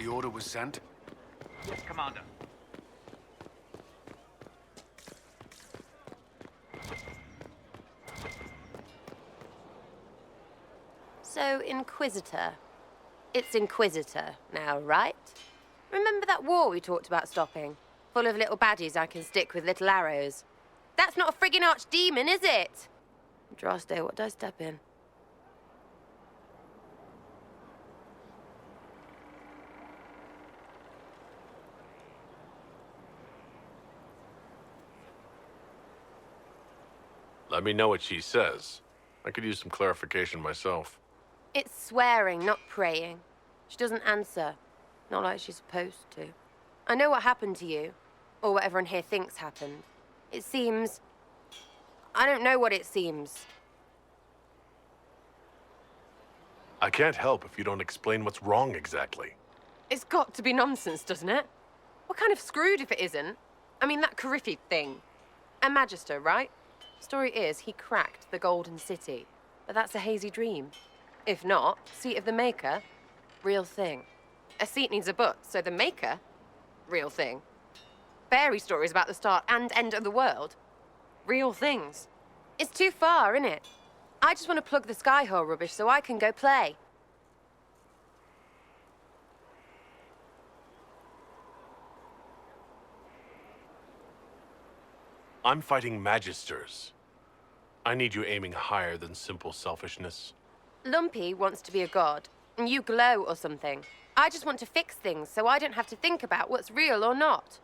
The order was sent? Yes, Commander. So, Inquisitor. It's Inquisitor now, right? Remember that war we talked about stopping? Full of little baddies I can stick with little arrows. That's not a friggin' archdemon, is it? Droste, what did I step in? Let me know what she says. I could use some clarification myself. It's swearing, not praying. She doesn't answer. Not like she's supposed to. I know what happened to you. Or what everyone here thinks happened. It seems... I don't know what it seems. I can't help if you don't explain what's wrong exactly. It's got to be nonsense, doesn't it? We're kind of screwed if it isn't. I mean, that Carriffy thing. A Magister, right? Story is, he cracked the Golden City. But that's a hazy dream. If not, seat of the Maker, real thing. A seat needs a butt, so the Maker, real thing. Fairy stories about the start and end of the world, real things. It's too far, isn't it? I just want to plug the Skyhole rubbish so I can go play. I'm fighting Magisters. I need you aiming higher than simple selfishness. Lumpy wants to be a god, and you glow or something. I just want to fix things so I don't have to think about what's real or not.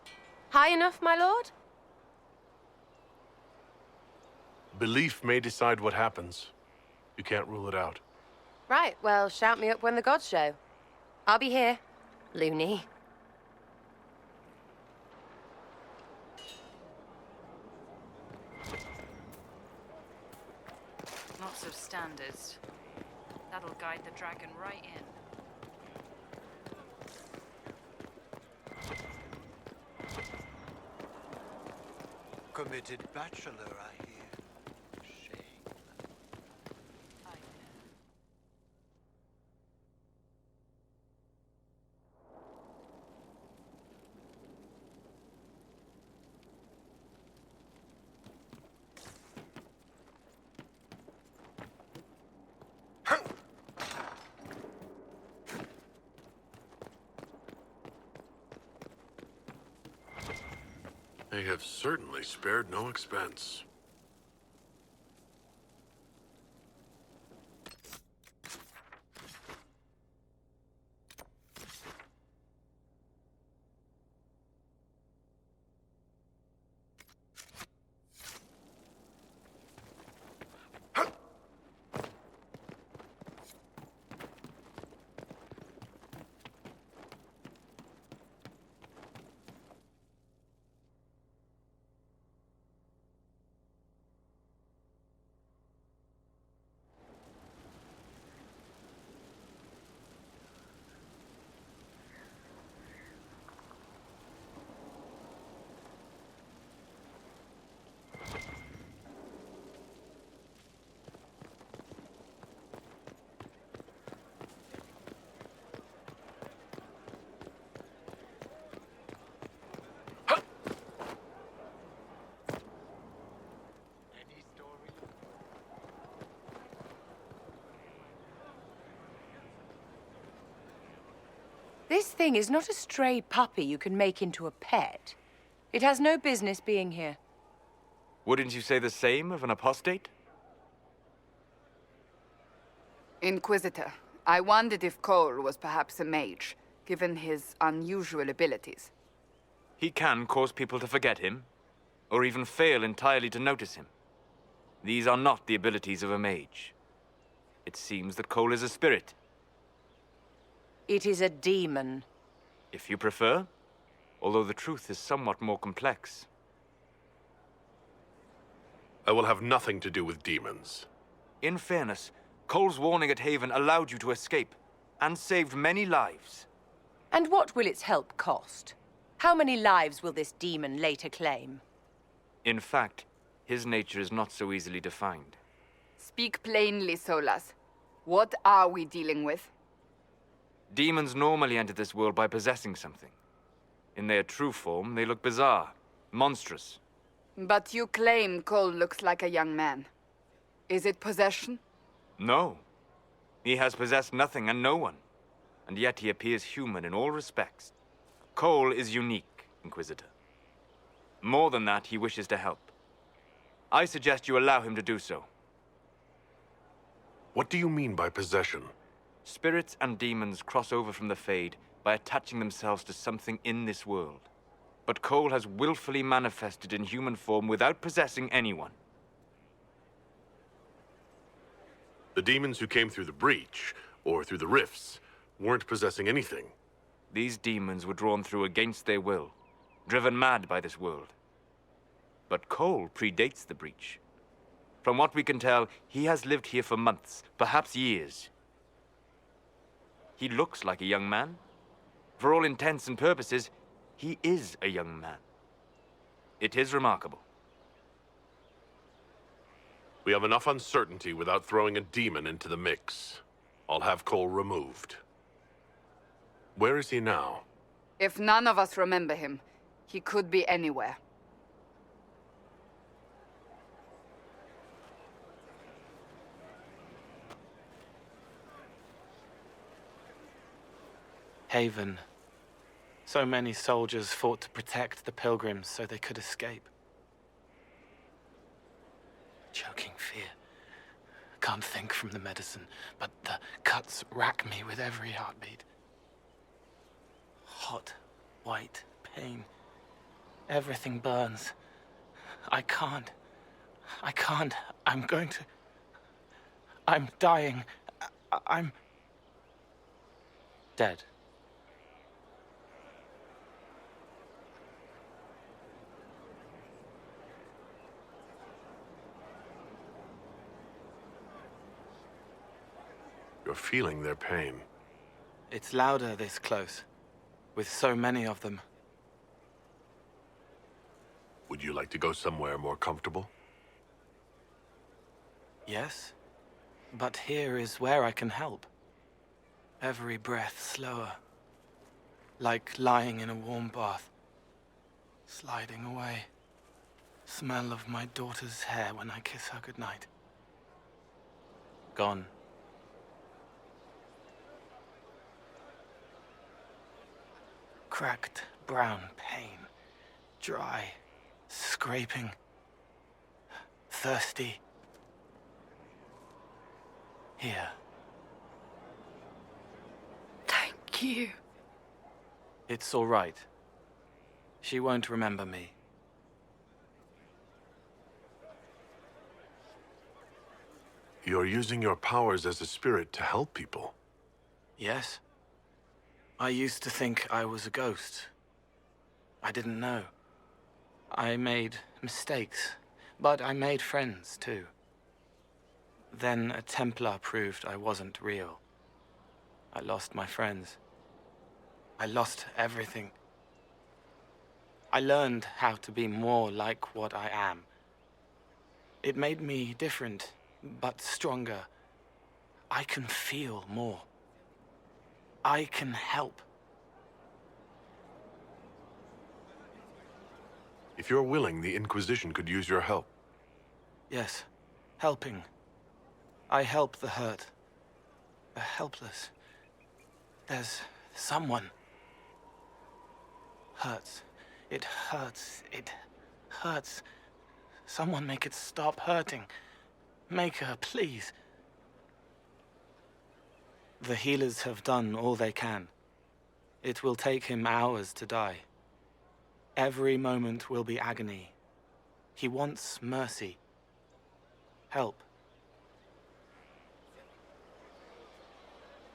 High enough, my lord? Belief may decide what happens. You can't rule it out. Right, well, shout me up when the gods show. I'll be here, loony. Lots of standards. That'll guide the dragon right in. Committed bachelor, I hear. Shame. They have certainly spared no expense. This thing is not a stray puppy you can make into a pet. It has no business being here. Wouldn't you say the same of an apostate? Inquisitor, I wondered if Cole was perhaps a mage, given his unusual abilities. He can cause people to forget him, or even fail entirely to notice him. These are not the abilities of a mage. It seems that Cole is a spirit. It is a demon. If you prefer, although the truth is somewhat more complex. I will have nothing to do with demons. In fairness, Cole's warning at Haven allowed you to escape, and saved many lives. And what will its help cost? How many lives will this demon later claim? In fact, his nature is not so easily defined. Speak plainly, Solas. What are we dealing with? Demons normally enter this world by possessing something. In their true form, they look bizarre, monstrous. But you claim Cole looks like a young man. Is it possession? No. He has possessed nothing and no one. And yet he appears human in all respects. Cole is unique, Inquisitor. More than that, he wishes to help. I suggest you allow him to do so. What do you mean by possession? Spirits and demons cross over from the Fade by attaching themselves to something in this world. But Cole has willfully manifested in human form without possessing anyone. The demons who came through the breach, or through the rifts, weren't possessing anything. These demons were drawn through against their will, driven mad by this world. But Cole predates the breach. From what we can tell, he has lived here for months, perhaps years. He looks like a young man. For all intents and purposes, he is a young man. It is remarkable. We have enough uncertainty without throwing a demon into the mix. I'll have Cole removed. Where is he now? If none of us remember him, he could be anywhere. Haven. So many soldiers fought to protect the pilgrims so they could escape. Choking fear. Can't think from the medicine, but the cuts rack me with every heartbeat. Hot, white pain. Everything burns. I can't. I'm going to... I'm dying. I'm... dead. You're feeling their pain. It's louder this close, with so many of them. Would you like to go somewhere more comfortable? Yes, but here is where I can help. Every breath slower, like lying in a warm bath, sliding away. Smell of my daughter's hair when I kiss her goodnight. Gone. Cracked brown pain, dry, scraping, thirsty. Here. Thank you. It's all right. She won't remember me. You're using your powers as a spirit to help people. Yes? I used to think I was a ghost. I didn't know. I made mistakes, but I made friends too. Then a Templar proved I wasn't real. I lost my friends. I lost everything. I learned how to be more like what I am. It made me different, but stronger. I can feel more. I can help. If you're willing, the Inquisition could use your help. Yes, helping. I help the hurt, the helpless. There's someone. Hurts. It hurts. It hurts. Someone make it stop hurting. Make her, please. The healers have done all they can. It will take him hours to die. Every moment will be agony. He wants mercy. Help.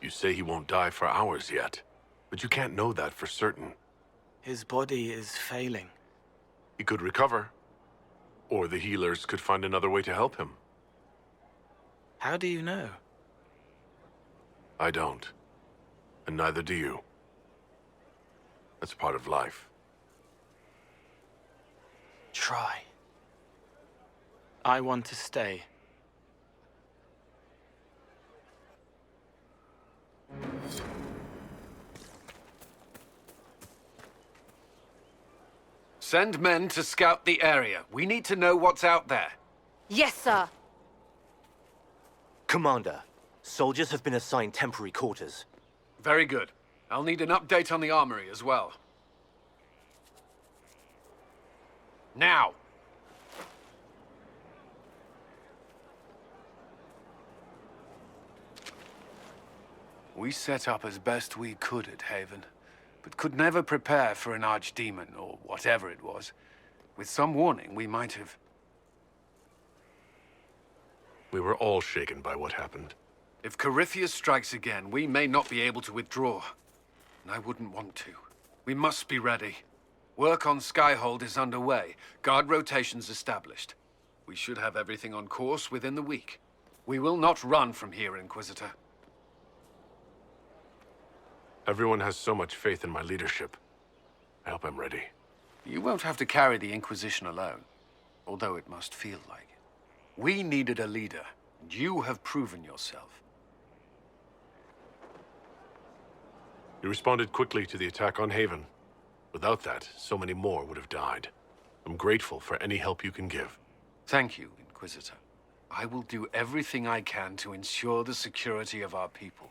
You say he won't die for hours yet, but you can't know that for certain. His body is failing. He could recover, or the healers could find another way to help him. How do you know? I don't, and neither do you. That's part of life. Try. I want to stay. Send men to scout the area. We need to know what's out there. Yes, sir. Commander, soldiers have been assigned temporary quarters. Very good. I'll need an update on the armory as well. Now! We set up as best we could at Haven, but could never prepare for an archdemon, or whatever it was. With some warning, we might have... We were all shaken by what happened. If Corypheus strikes again, we may not be able to withdraw. And I wouldn't want to. We must be ready. Work on Skyhold is underway. Guard rotations established. We should have everything on course within the week. We will not run from here, Inquisitor. Everyone has so much faith in my leadership. I hope I'm ready. You won't have to carry the Inquisition alone, although it must feel like it. We needed a leader, and you have proven yourself. You responded quickly to the attack on Haven. Without that, so many more would have died. I'm grateful for any help you can give. Thank you, Inquisitor. I will do everything I can to ensure the security of our people.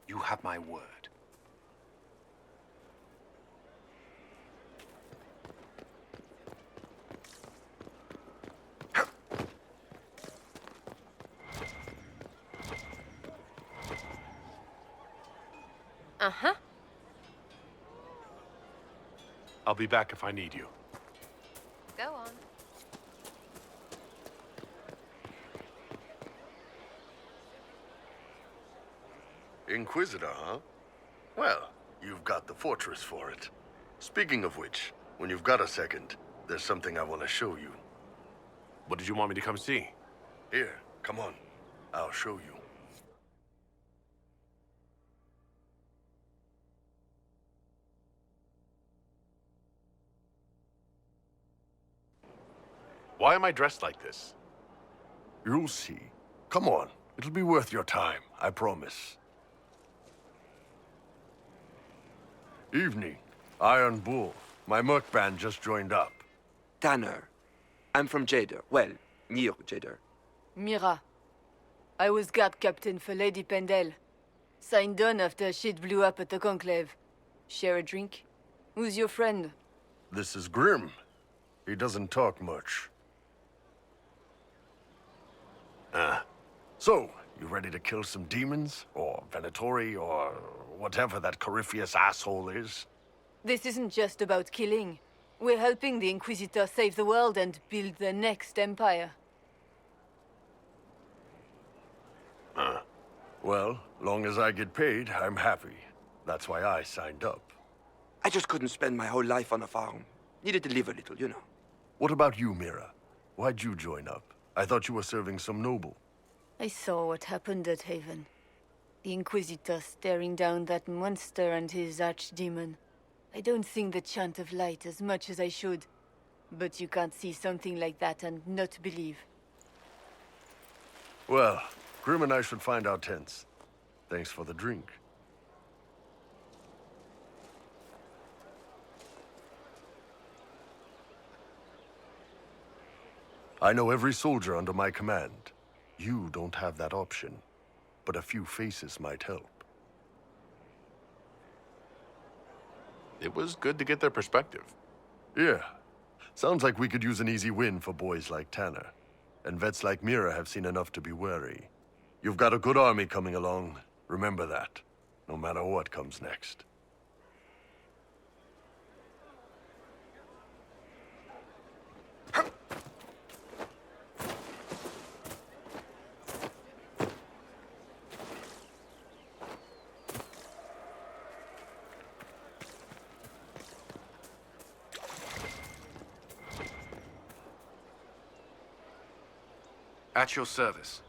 You have my word. Uh-huh. I'll be back if I need you. Go on. Inquisitor, huh? Well, you've got the fortress for it. Speaking of which, when you've got a second, there's something I want to show you. What did you want me to come see? Here, come on. I'll show you. Why am I dressed like this? You'll see. Come on. It'll be worth your time, I promise. Evening. Iron Bull. My merc band just joined up. Tanner. I'm from Jader. Well, near Jader. Mira. I was guard captain for Lady Pendel. Signed on after shit blew up at the Conclave. Share a drink? Who's your friend? This is Grim. He doesn't talk much. So, you ready to kill some demons? Or Venatori, or whatever that Corypheus asshole is? This isn't just about killing. We're helping the Inquisitor save the world and build the next empire. Well, long as I get paid, I'm happy. That's why I signed up. I just couldn't spend my whole life on a farm. Needed to live a little, you know. What about you, Mira? Why'd you join up? I thought you were serving some noble. I saw what happened at Haven. The Inquisitor staring down that monster and his archdemon. I don't sing the chant of light as much as I should. But you can't see something like that and not believe. Well, Grim and I should find our tents. Thanks for the drink. I know every soldier under my command. You don't have that option, but a few faces might help. It was good to get their perspective. Yeah. Sounds like we could use an easy win for boys like Tanner. And vets like Mira have seen enough to be wary. You've got a good army coming along. Remember that, no matter what comes next. At your service.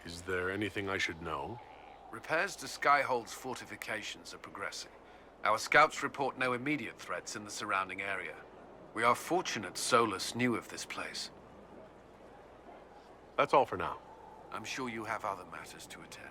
Is there anything I should know? Repairs to Skyhold's fortifications are progressing. Our scouts report no immediate threats in the surrounding area. We are fortunate Solus knew of this place. That's all for now. I'm sure you have other matters to attend.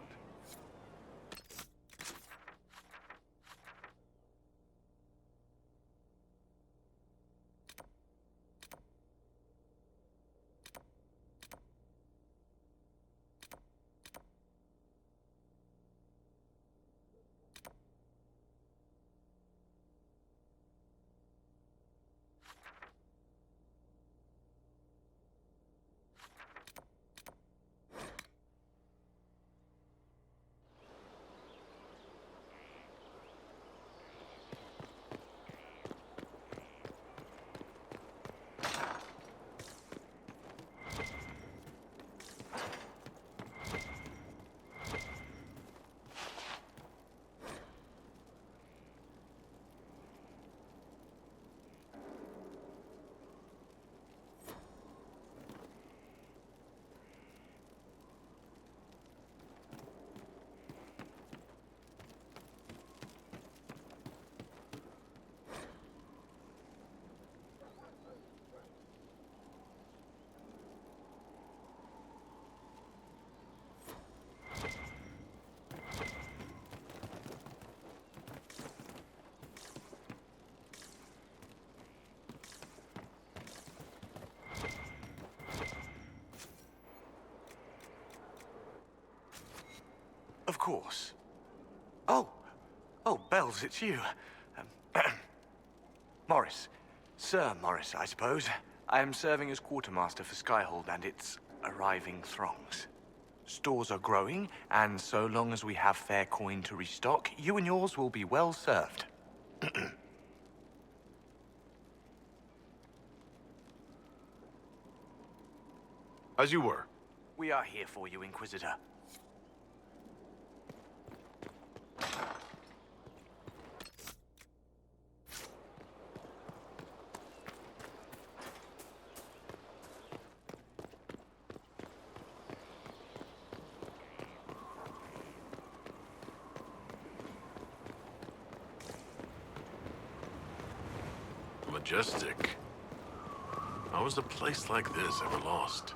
course. Oh, Bells, it's you. Morris. Sir Morris, I suppose. I am serving as quartermaster for Skyhold and its arriving throngs. Stores are growing, and so long as we have fair coin to restock, you and yours will be well served. As you were. We are here for you, Inquisitor. Majestic. How was a place like this ever lost?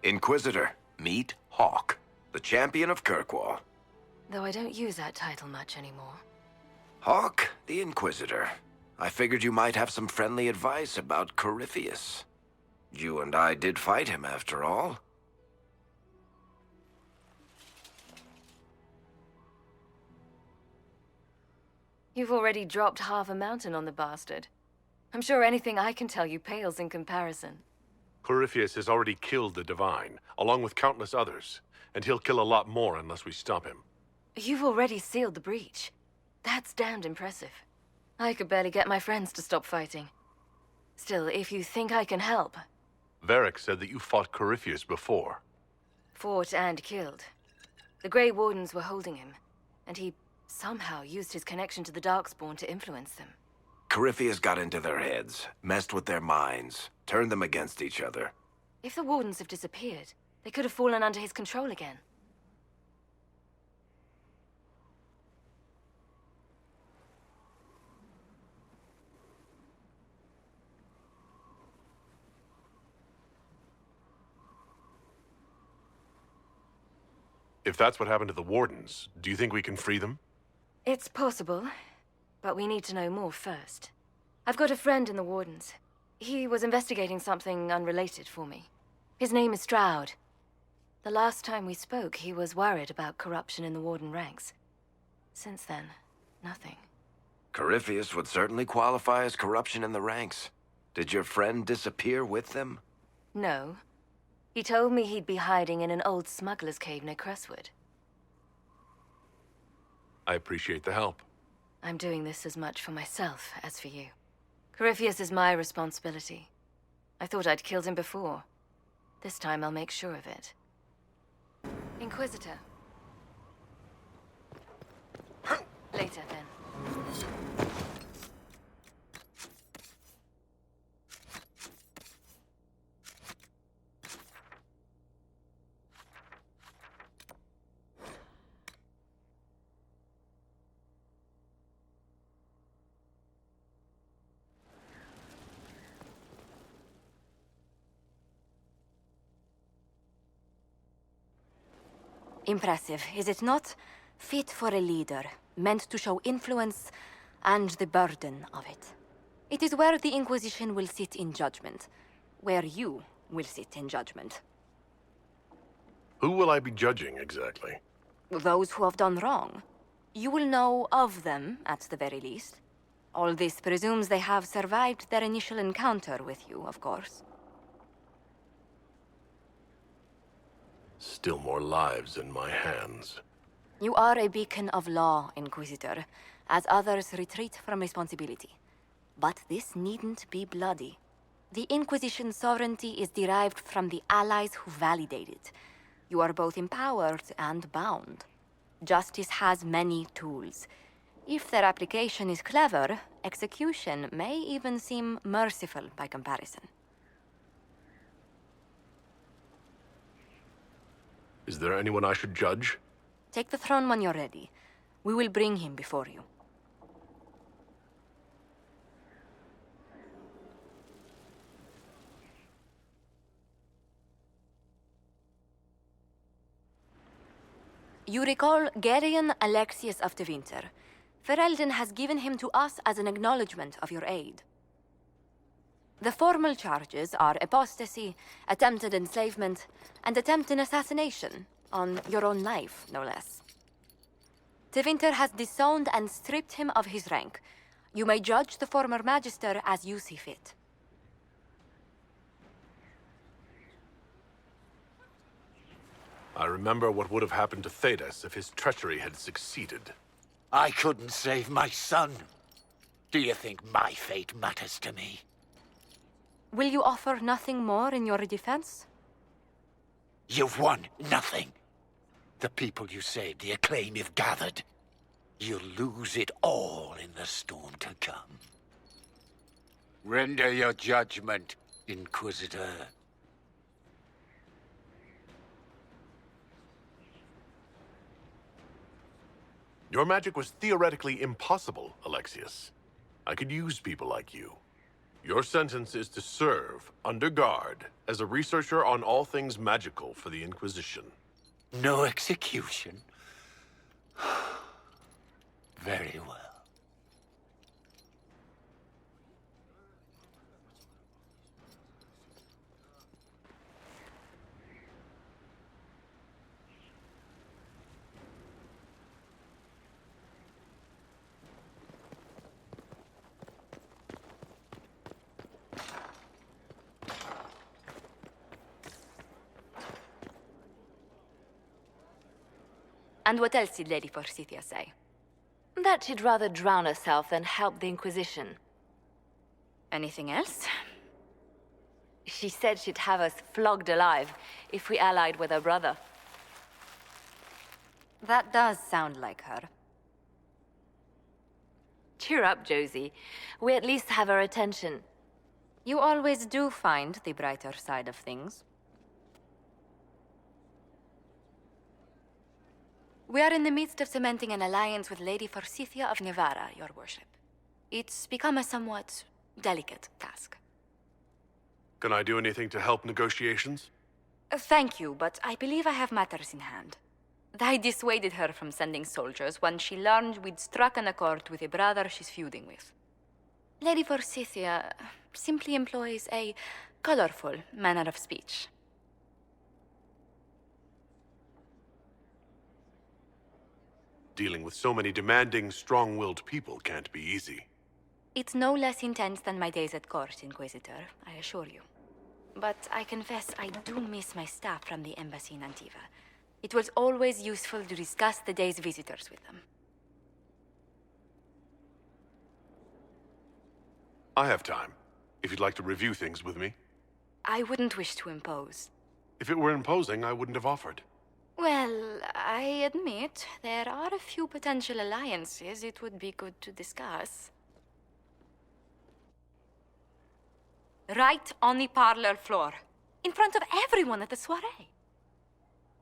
Inquisitor, meet Hawk, the champion of Kirkwall. Though I don't use that title much anymore. Hawk, the Inquisitor. I figured you might have some friendly advice about Corypheus. You and I did fight him, after all. You've already dropped half a mountain on the bastard. I'm sure anything I can tell you pales in comparison. Corypheus has already killed the Divine, along with countless others, and he'll kill a lot more unless we stop him. You've already sealed the breach. That's damned impressive. I could barely get my friends to stop fighting. Still, if you think I can help... Varric said that you fought Corypheus before. Fought and killed. The Grey Wardens were holding him, and he somehow used his connection to the Darkspawn to influence them. Corypheus got into their heads, messed with their minds, turned them against each other. If the Wardens have disappeared, they could have fallen under his control again. If that's what happened to the Wardens, do you think we can free them? It's possible, but we need to know more first. I've got a friend in the Wardens. He was investigating something unrelated for me. His name is Stroud. The last time we spoke, he was worried about corruption in the Warden ranks. Since then, nothing. Corypheus would certainly qualify as corruption in the ranks. Did your friend disappear with them? No. He told me he'd be hiding in an old smuggler's cave near Crestwood. I appreciate the help. I'm doing this as much for myself as for you. Corypheus is my responsibility. I thought I'd killed him before. This time I'll make sure of it. Inquisitor. Later, then. Impressive, is it not? Fit for a leader, meant to show influence and the burden of it. It is where the Inquisition will sit in judgment, where you will sit in judgment. Who will I be judging, exactly? Those who have done wrong. You will know of them, at the very least. All this presumes they have survived their initial encounter with you, of course. Still more lives in my hands. You are a beacon of law, Inquisitor, as others retreat from responsibility. But this needn't be bloody. The Inquisition's sovereignty is derived from the allies who validate it. You are both empowered and bound. Justice has many tools. If their application is clever, execution may even seem merciful by comparison. Is there anyone I should judge? Take the throne when you're ready. We will bring him before you. You recall Gerion Alexius of the Winter. Ferelden has given him to us as an acknowledgement of your aid. The formal charges are apostasy, attempted enslavement, and attempted assassination, on your own life, no less. De Winter has disowned and stripped him of his rank. You may judge the former Magister as you see fit. I remember what would have happened to Thedas if his treachery had succeeded. I couldn't save my son. Do you think my fate matters to me? Will you offer nothing more in your defense? You've won nothing. The people you saved, the acclaim you've gathered. You'll lose it all in the storm to come. Render your judgment, Inquisitor. Your magic was theoretically impossible, Alexius. I could use people like you. Your sentence is to serve, under guard, as a researcher on all things magical for the Inquisition. No execution? Very well. And what else did Lady Forsythia say? That she'd rather drown herself than help the Inquisition. Anything else? She said she'd have us flogged alive if we allied with her brother. That does sound like her. Cheer up, Josie. We at least have her attention. You always do find the brighter side of things. We are in the midst of cementing an alliance with Lady Forsythia of Navarra, your worship. It's become a somewhat delicate task. Can I do anything to help negotiations? Thank you, but I believe I have matters in hand. I dissuaded her from sending soldiers when she learned we'd struck an accord with a brother she's feuding with. Lady Forsythia simply employs a colorful manner of speech. Dealing with so many demanding, strong-willed people can't be easy. It's no less intense than my days at court, Inquisitor, I assure you. But I confess I do miss my staff from the embassy in Antiva. It was always useful to discuss the day's visitors with them. I have time, if you'd like to review things with me. I wouldn't wish to impose. If it were imposing, I wouldn't have offered. Well, I admit there are a few potential alliances it would be good to discuss. Right on the parlor floor, in front of everyone at the soiree.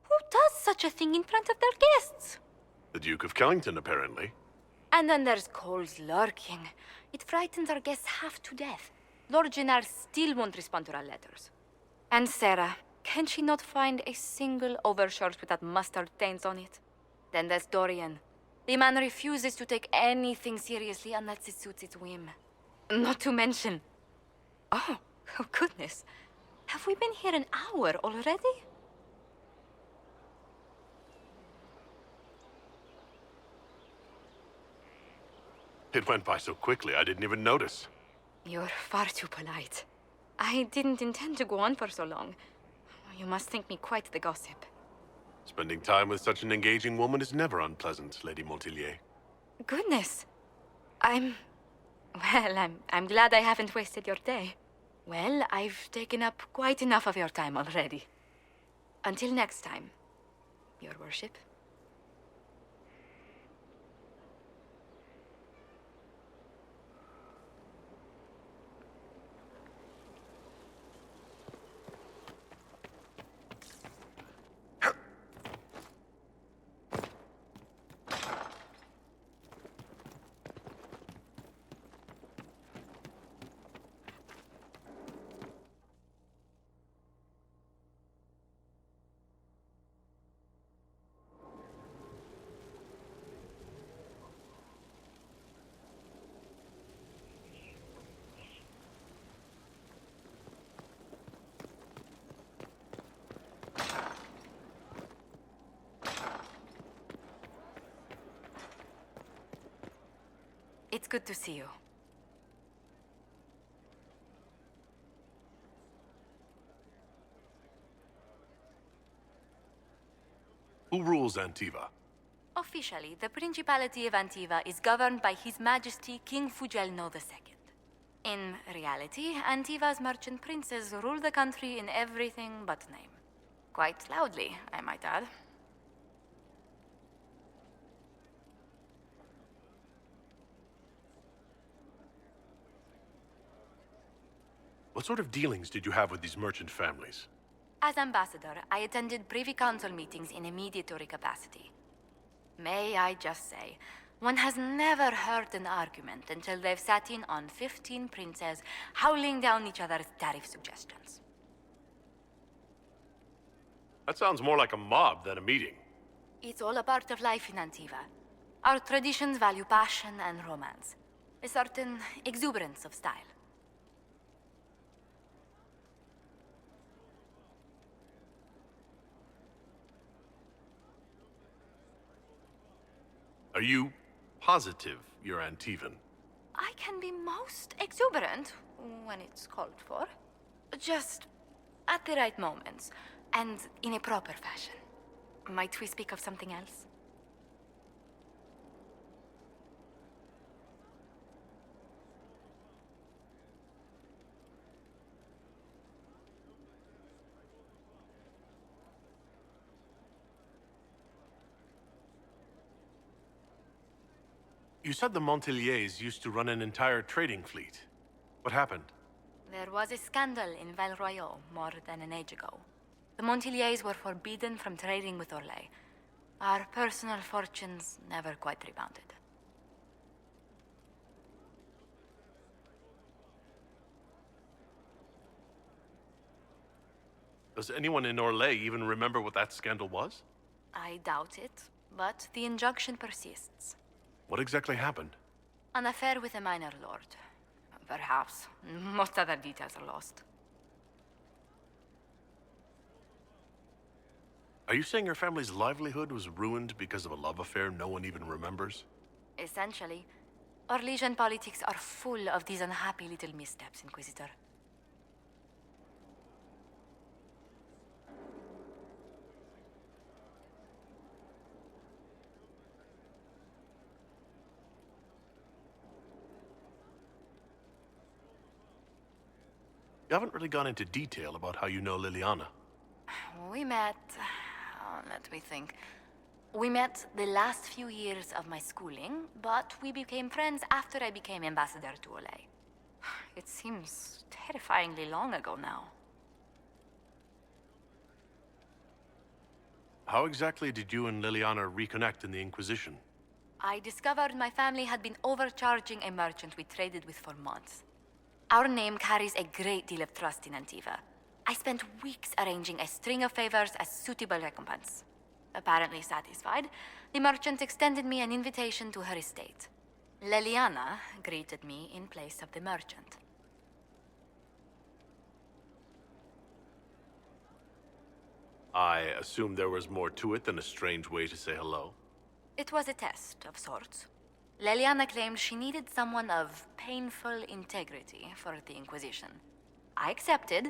Who does such a thing in front of their guests? The Duke of Kellington, apparently. And then there's Cole's lurking. It frightens our guests half to death. Lord Gennard still won't respond to our letters. And Sarah, can she not find a single overshirt without mustard stains on it? Then there's Dorian. The man refuses to take anything seriously unless it suits his whim. Not to mention... Oh goodness. Have we been here an hour already? It went by so quickly, I didn't even notice. You're far too polite. I didn't intend to go on for so long. You must think me quite the gossip. Spending time with such an engaging woman is never unpleasant, Lady Montillier. Goodness. I'm glad I haven't wasted your day. Well, I've taken up quite enough of your time already. Until next time, your worship. It's good to see you. Who rules Antiva? Officially, the Principality of Antiva is governed by His Majesty King Fugelno II. In reality, Antiva's merchant princes rule the country in everything but name. Quite loudly, I might add. What sort of dealings did you have with these merchant families? As ambassador, I attended Privy Council meetings in a mediatory capacity. May I just say, One has never heard an argument until they've sat in on 15 princes howling down each other's tariff suggestions. That sounds more like a mob than a meeting. It's all a part of life in Antiva. Our traditions value passion and romance, a certain exuberance of style. Are you positive you're Antivan? I can be most exuberant when it's called for. Just at the right moments, and in a proper fashion. Might we speak of something else? You said the Montiliers used to run an entire trading fleet. What happened? There was a scandal in Val Royaux more than an age ago. The Montiliers were forbidden from trading with Orlais. Our personal fortunes never quite rebounded. Does anyone in Orlais even remember what that scandal was? I doubt it, but the injunction persists. What exactly happened? An affair with a minor lord. Perhaps. Most other details are lost. Are you saying your family's livelihood was ruined because of a love affair no one even remembers? Essentially, Orlesian politics are full of these unhappy little missteps, Inquisitor. You haven't really gone into detail about how you know Liliana. We met... let me think. We met the last few years of my schooling, but we became friends after I became ambassador to Orlais. It seems terrifyingly long ago now. How exactly did you and Liliana reconnect in the Inquisition? I discovered my family had been overcharging a merchant we traded with for months. Our name carries a great deal of trust in Antiva. I spent weeks arranging a string of favors as suitable recompense. Apparently satisfied, the merchant extended me an invitation to her estate. Liliana greeted me in place of the merchant. I assume there was more to it than a strange way to say hello. It was a test of sorts. Liliana claimed she needed someone of painful integrity for the Inquisition. I accepted,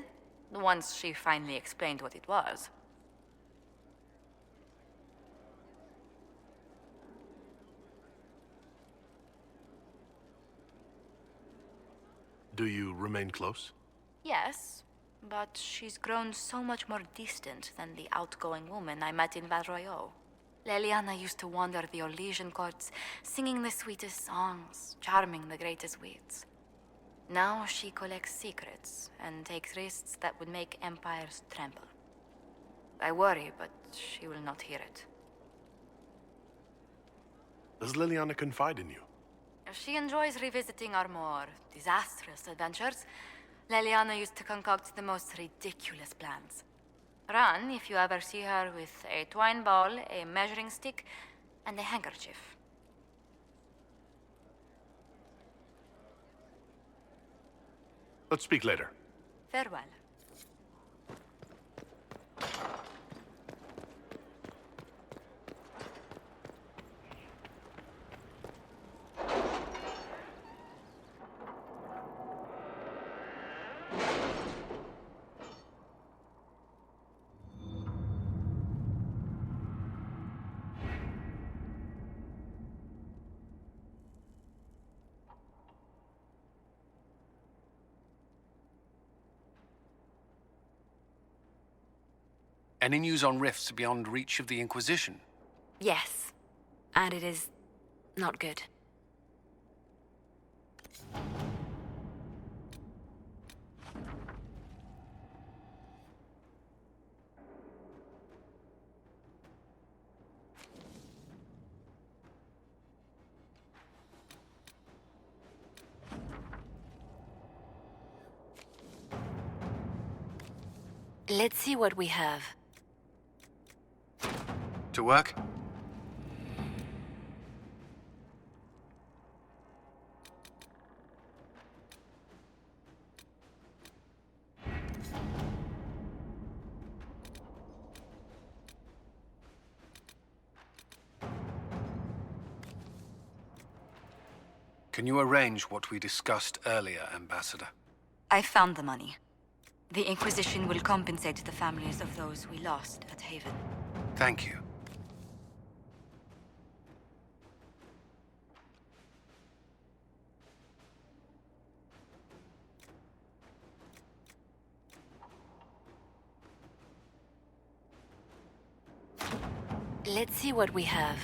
once she finally explained what it was. Do you remain close? Yes, but she's grown so much more distant than the outgoing woman I met in Val Royaux. Liliana used to wander the Orlesian courts, singing the sweetest songs, charming the greatest wits. Now she collects secrets and takes risks that would make empires tremble. I worry, but she will not hear it. Does Liliana confide in you? She enjoys revisiting our more disastrous adventures. Liliana used to concoct the most ridiculous plans. Run if you ever see her with a twine ball, a measuring stick, and a handkerchief. Let's speak later. Farewell. Any news on rifts beyond reach of the Inquisition? Yes. And it is not good. Let's see what we have. To work? Can you arrange what we discussed earlier, Ambassador? I found the money. The Inquisition will compensate the families of those we lost at Haven. Thank you. Let's see what we have.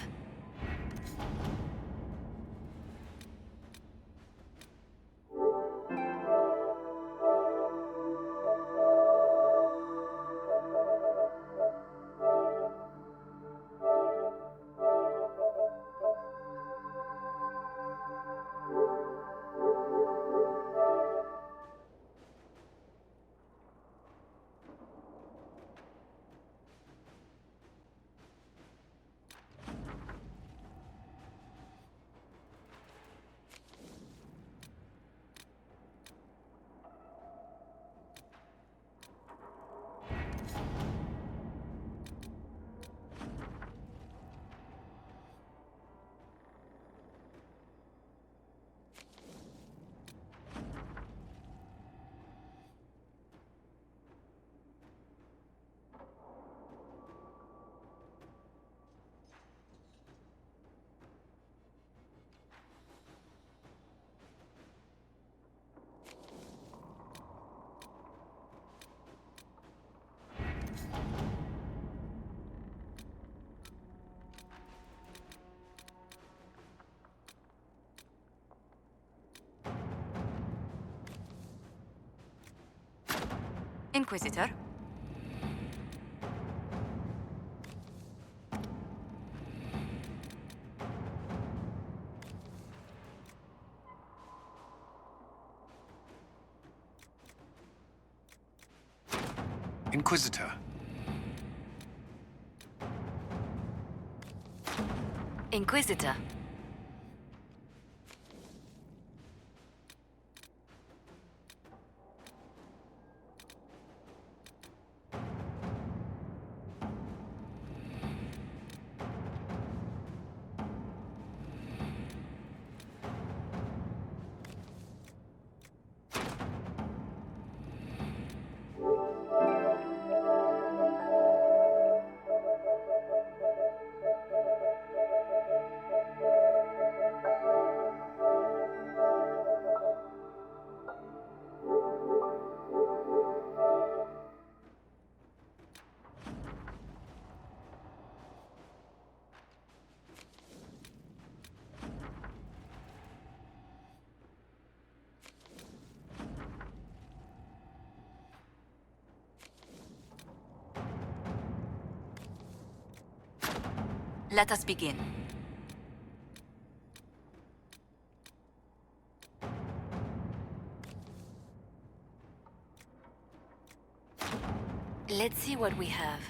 Inquisitor? Inquisitor. Inquisitor. Let us begin. Let's see what we have.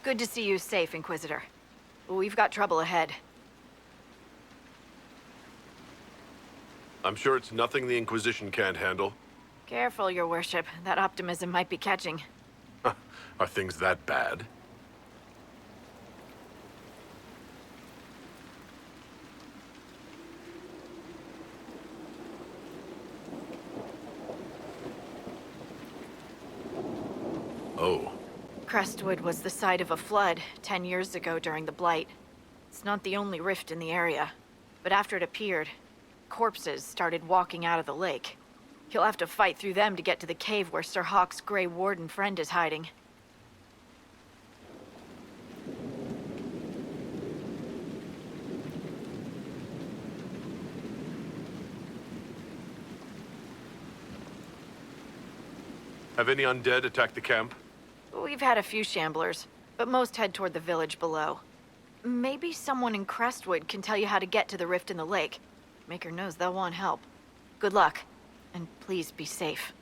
Good to see you safe, Inquisitor. We've got trouble ahead. I'm sure it's nothing the Inquisition can't handle. Careful, Your Worship. That optimism might be catching. Are things that bad? Oh. Crestwood was the site of a flood 10 years ago during the Blight. It's not the only rift in the area. But after it appeared, corpses started walking out of the lake. You'll have to fight through them to get to the cave where Sir Hawke's Grey Warden friend is hiding. Have any undead attacked the camp? We've had a few shamblers, but most head toward the village below. Maybe someone in Crestwood can tell you how to get to the rift in the lake. Maker knows they'll want help. Good luck, and please be safe.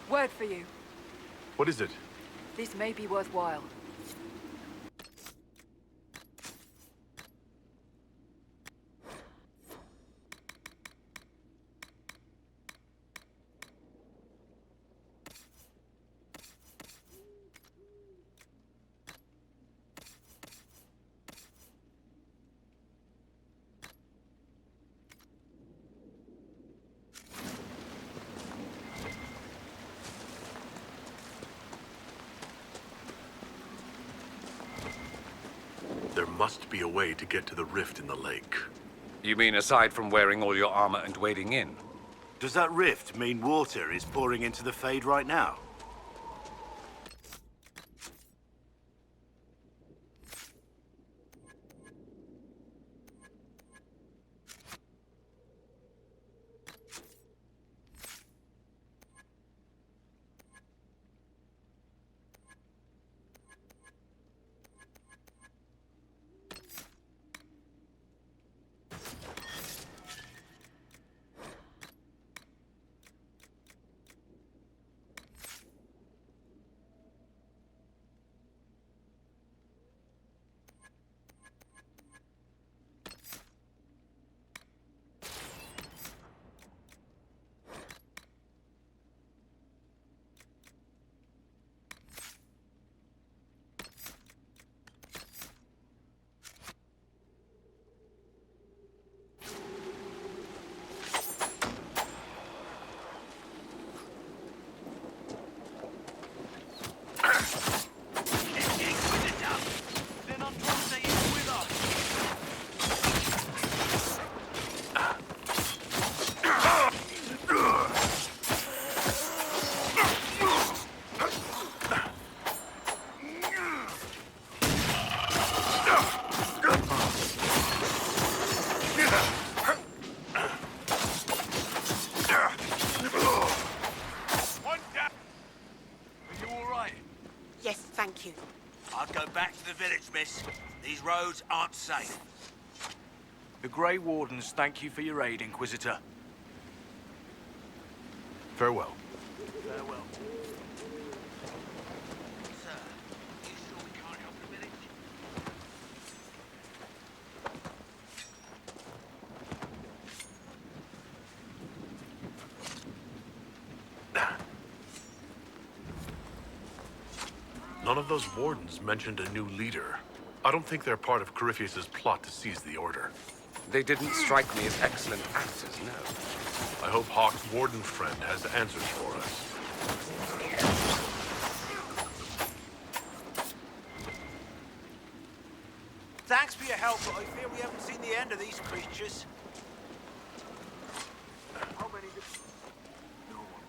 Word for you. What is it? This may be worthwhile. There must be a way to get to the rift in the lake. You mean aside from wearing all your armor and wading in? Does that rift mean water is pouring into the Fade right now? Thank you. I'd go back to the village, miss. These roads aren't safe. The Grey Wardens thank you for your aid, Inquisitor. Farewell. Farewell. Sir, you sure we can't help the village? None of those wardens mentioned a new leader. I don't think they're part of Corypheus's plot to seize the Order. They didn't strike me as excellent actors, no. I hope Hawke's warden friend has answers for us. Thanks for your help, but I fear we haven't seen the end of these creatures. How many did... No one.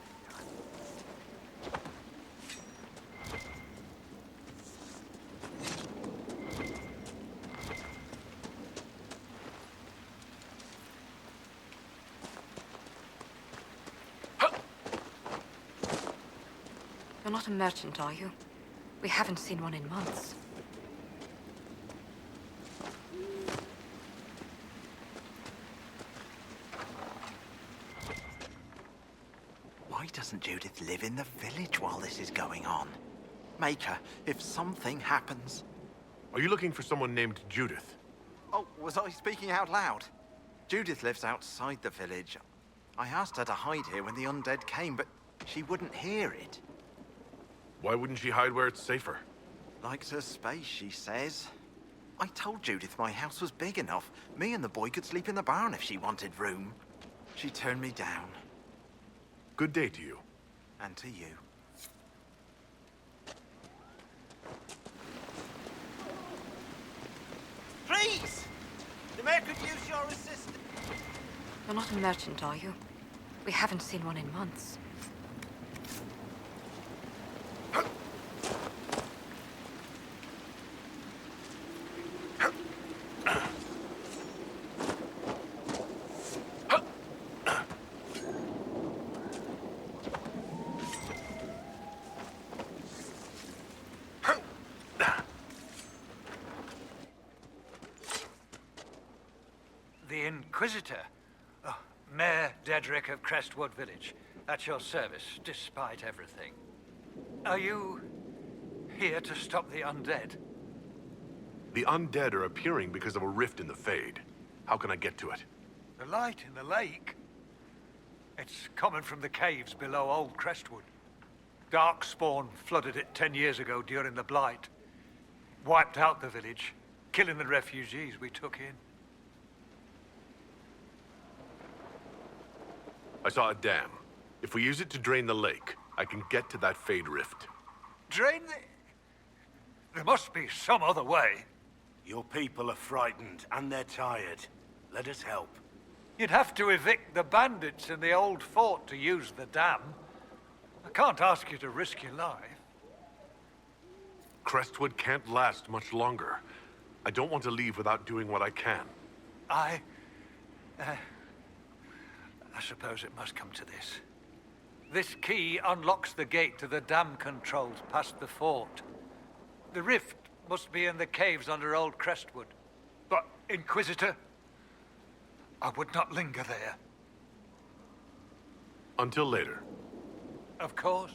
You're not a merchant, are you? We haven't seen one in months. Why doesn't Judith live in the village while this is going on? Make her, if something happens. Are you looking for someone named Judith? Oh, was I speaking out loud? Judith lives outside the village. I asked her to hide here when the undead came, but she wouldn't hear it. Why wouldn't she hide where it's safer? Likes her space, she says. I told Judith my house was big enough. Me and the boy could sleep in the barn if she wanted room. She turned me down. Good day to you. And to you. Please! The mayor could use your assistance. You're not a merchant, are you? We haven't seen one in months. The Inquisitor? Oh, Mayor Dedrick of Crestwood Village. At your service, despite everything. Are you here to stop the undead? The undead are appearing because of a rift in the Fade. How can I get to it? The light in the lake? It's coming from the caves below Old Crestwood. Darkspawn flooded it 10 years ago during the Blight. Wiped out the village, killing the refugees we took in. I saw a dam. If we use it to drain the lake, I can get to that Fade rift. Drain the... There must be some other way. Your people are frightened, and they're tired. Let us help. You'd have to evict the bandits in the old fort to use the dam. I can't ask you to risk your life. Crestwood can't last much longer. I don't want to leave without doing what I can. I suppose it must come to this. This key unlocks the gate to the dam controls past the fort. The rift must be in the caves under Old Crestwood. But, Inquisitor, I would not linger there. Until later. Of course.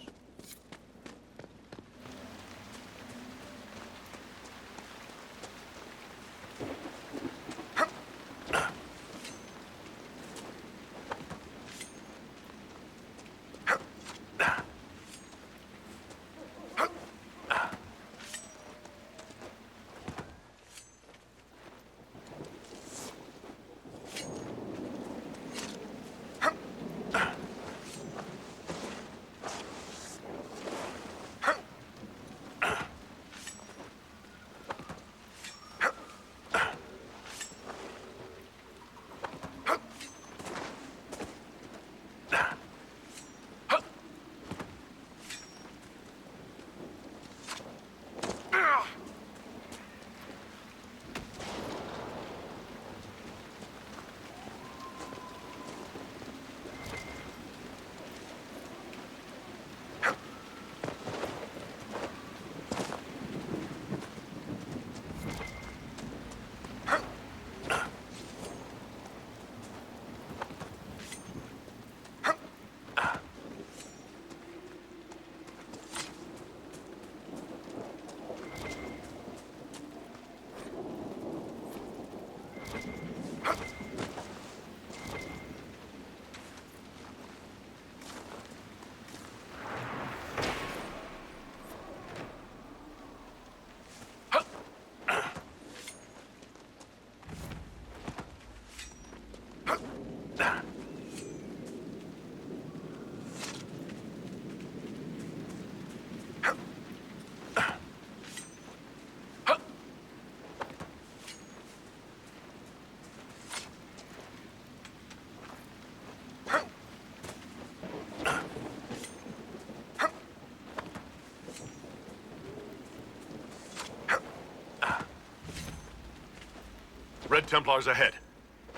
Red Templars ahead.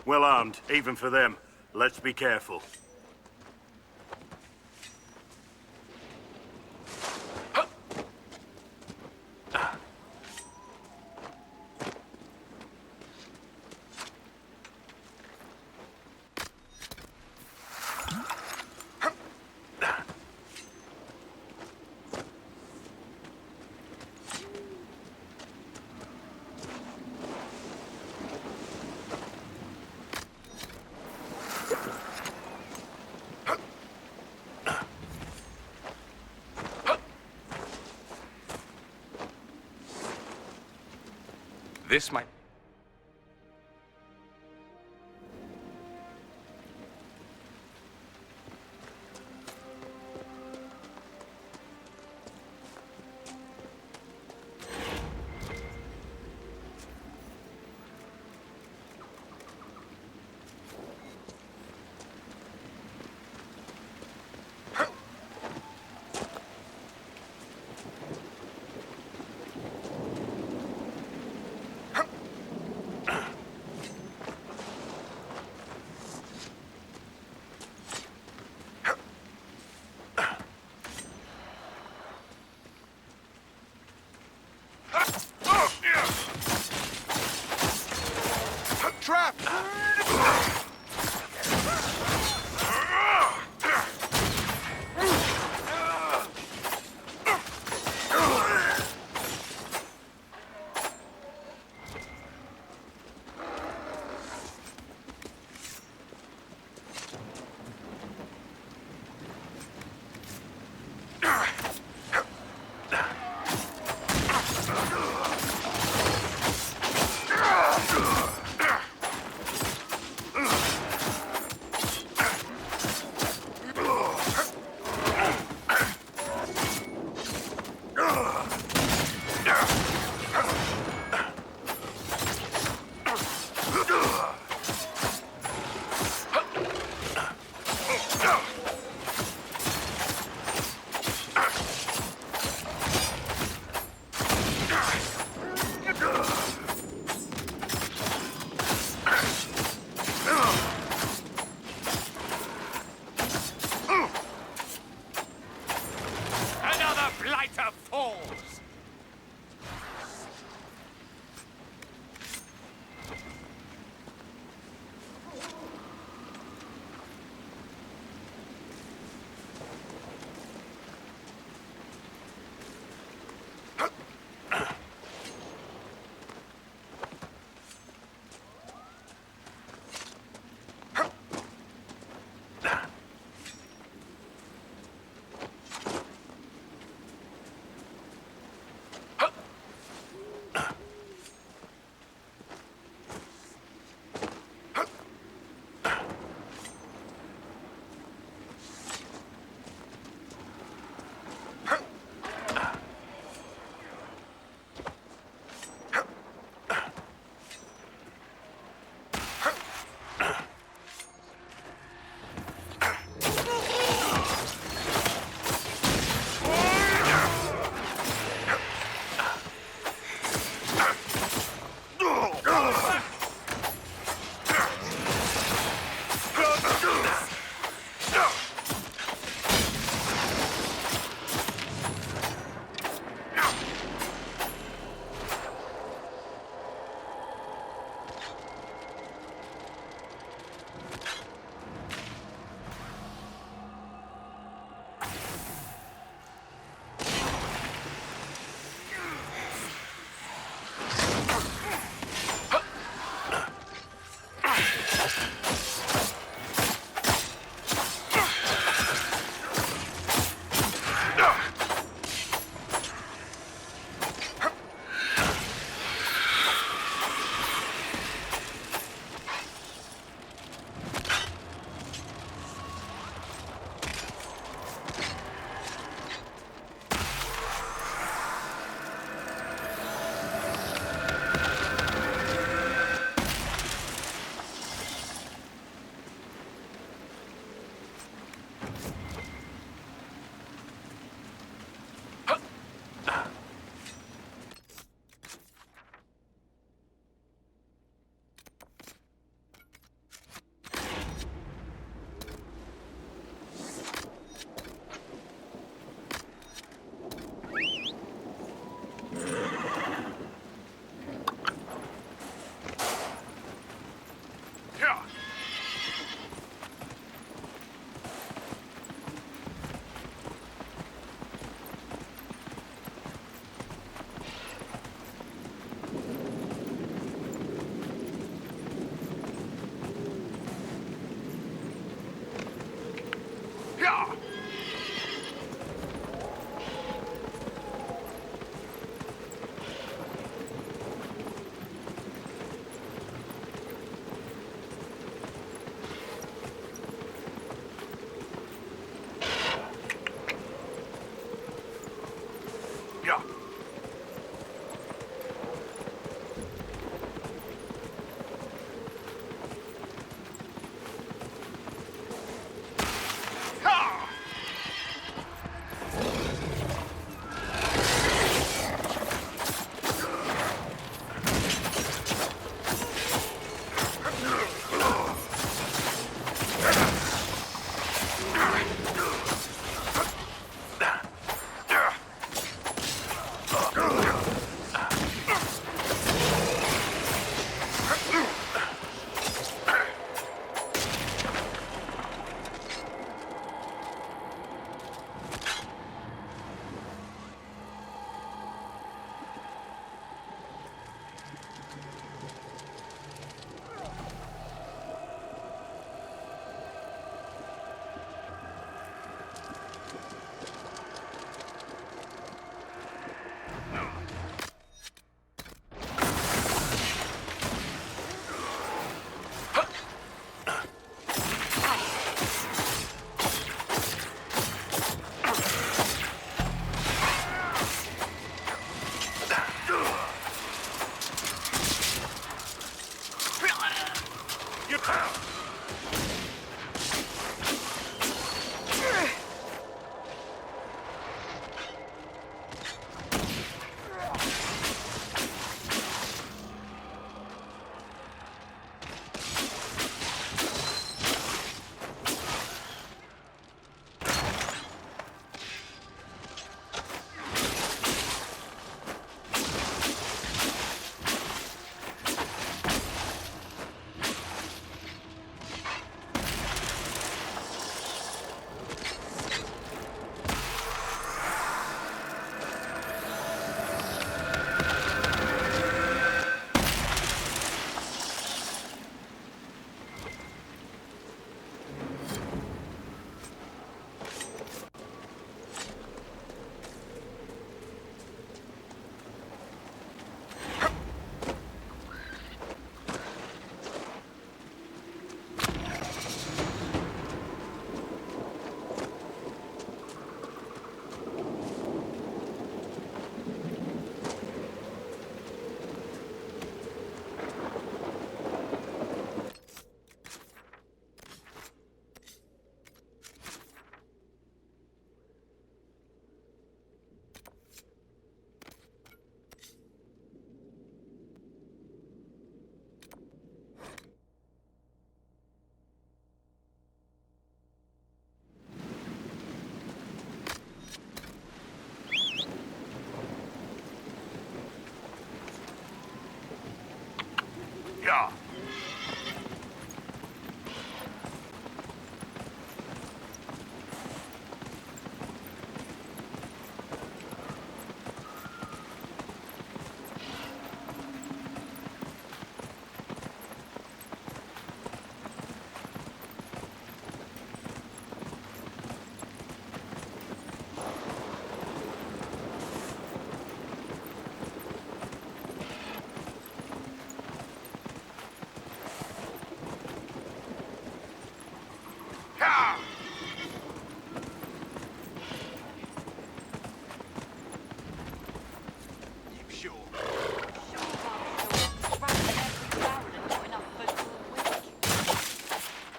Well armed, even for them. Let's be careful. This might... Trap! Yeah.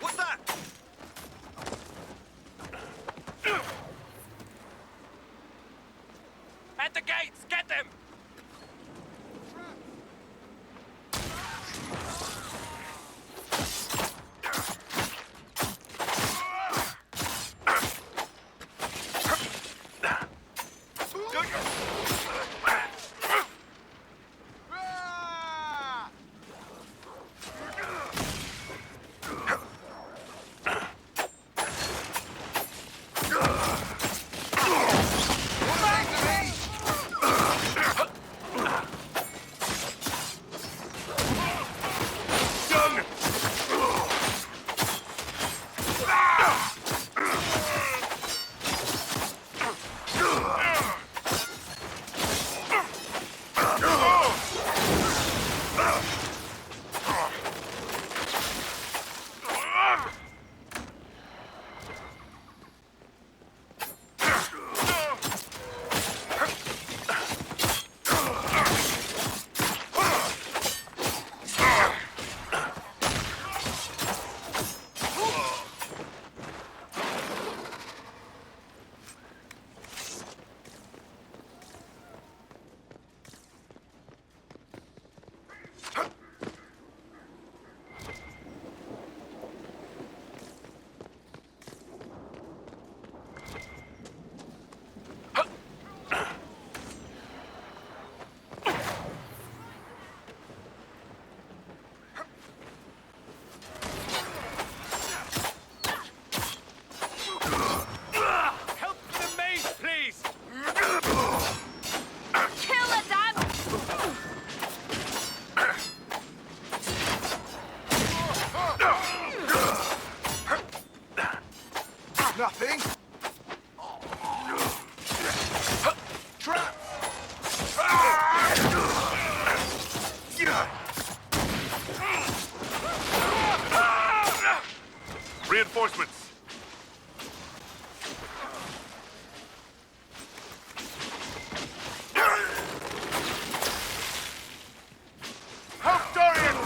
What's that? At the gates! Get them! Nothing. Trap. Reinforcements! Help Dorian!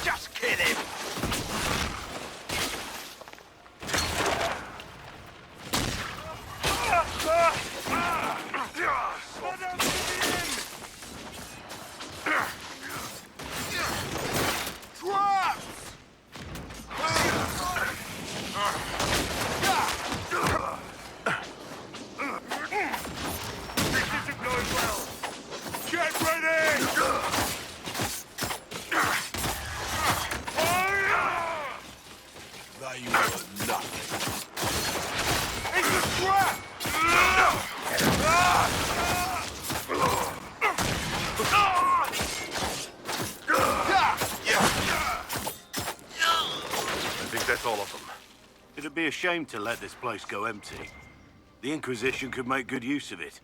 Just kill him! That's all of them. It'd be a shame to let this place go empty. The Inquisition could make good use of it.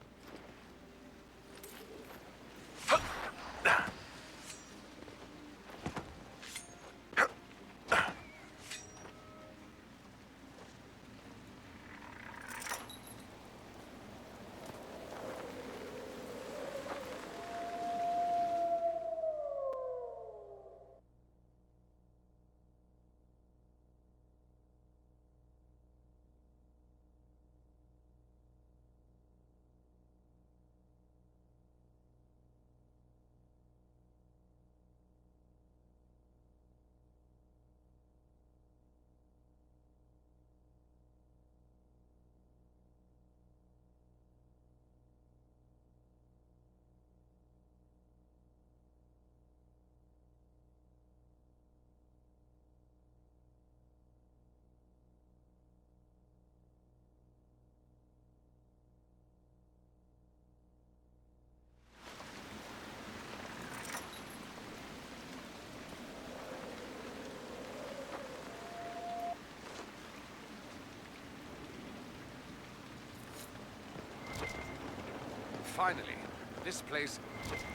Finally, this place...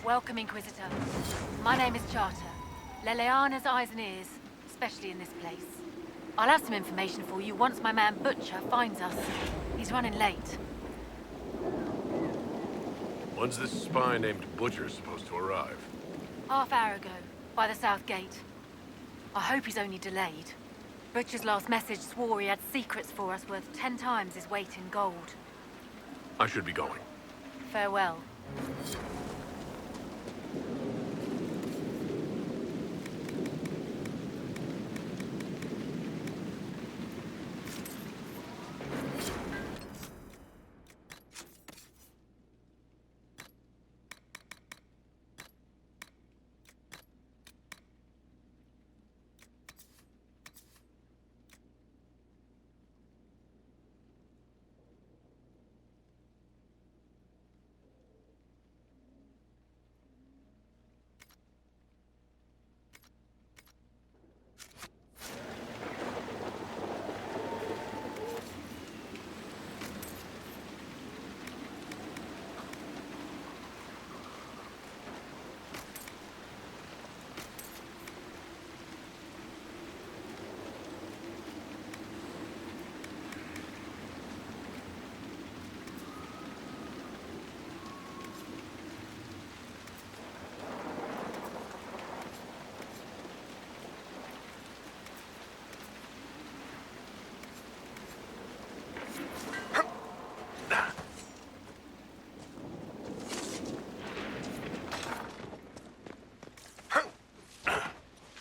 Welcome, Inquisitor. My name is Charter. Leleana's eyes and ears, especially in this place. I'll have some information for you once my man Butcher finds us. He's running late. When's this spy named Butcher supposed to arrive? Half-hour ago, by the south gate. I hope he's only delayed. Butcher's last message swore he had secrets for us worth 10 times his weight in gold. I should be going. Farewell.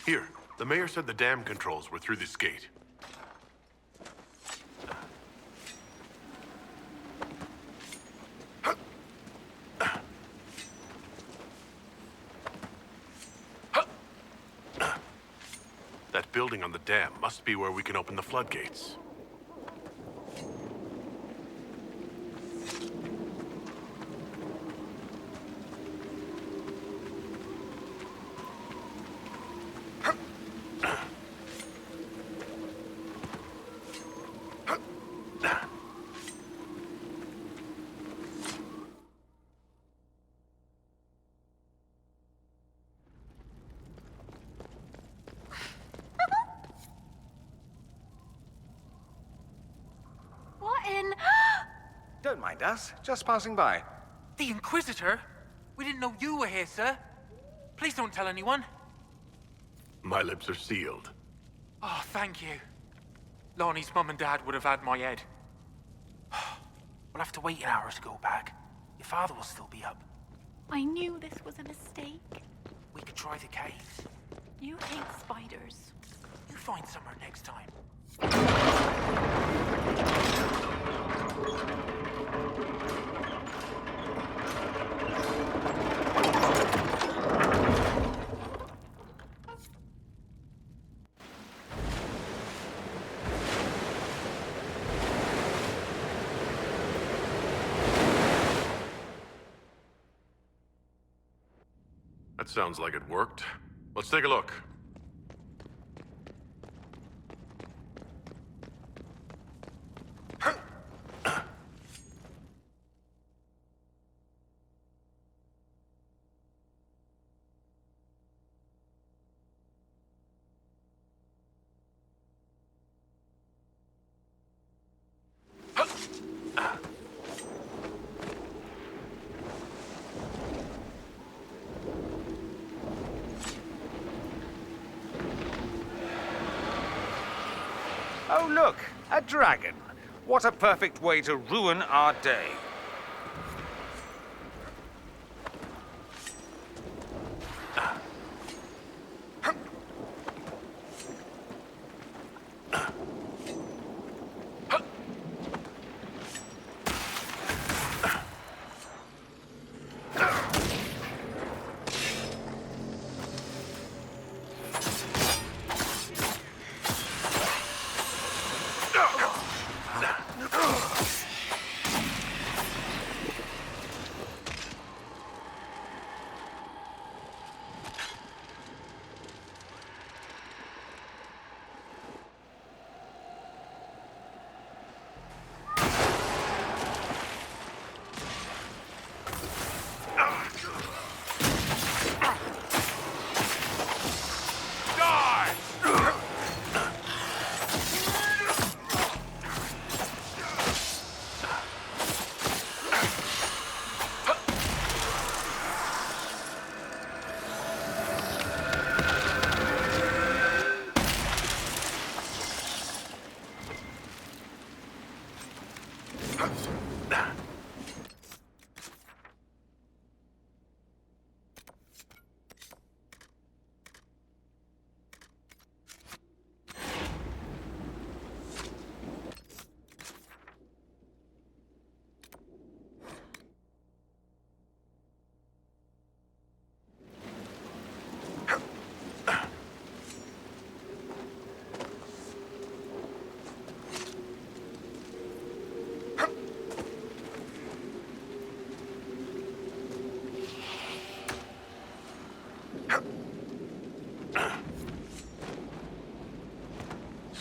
Here, the mayor said the dam controls were through this gate. That building on the dam must be where we can open the floodgates. mind us. Just passing by. The Inquisitor? We didn't know you were here, sir. Please don't tell anyone. My lips are sealed. Oh, thank you. Lonnie's mum and dad would have had my head. We'll have to wait an hour to go back. Your father will still be up. I knew this was a mistake. We could try the caves. You hate spiders. You find somewhere next time. That sounds like it worked. Let's take a look. Oh, look, a dragon. What a perfect way to ruin our day.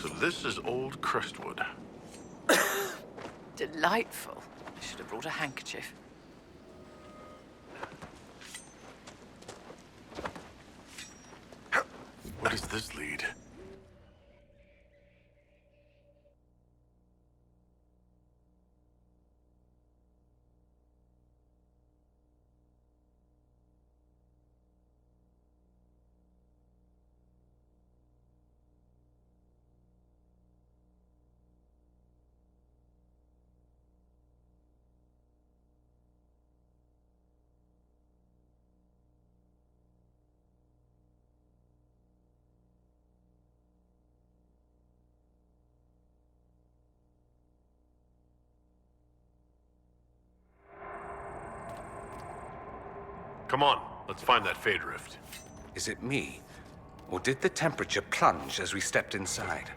So this is old Crestwood. Delightful. I should have brought a handkerchief. Where does this lead? Come on, let's find that Fade Rift. Is it me? Or did the temperature plunge as we stepped inside?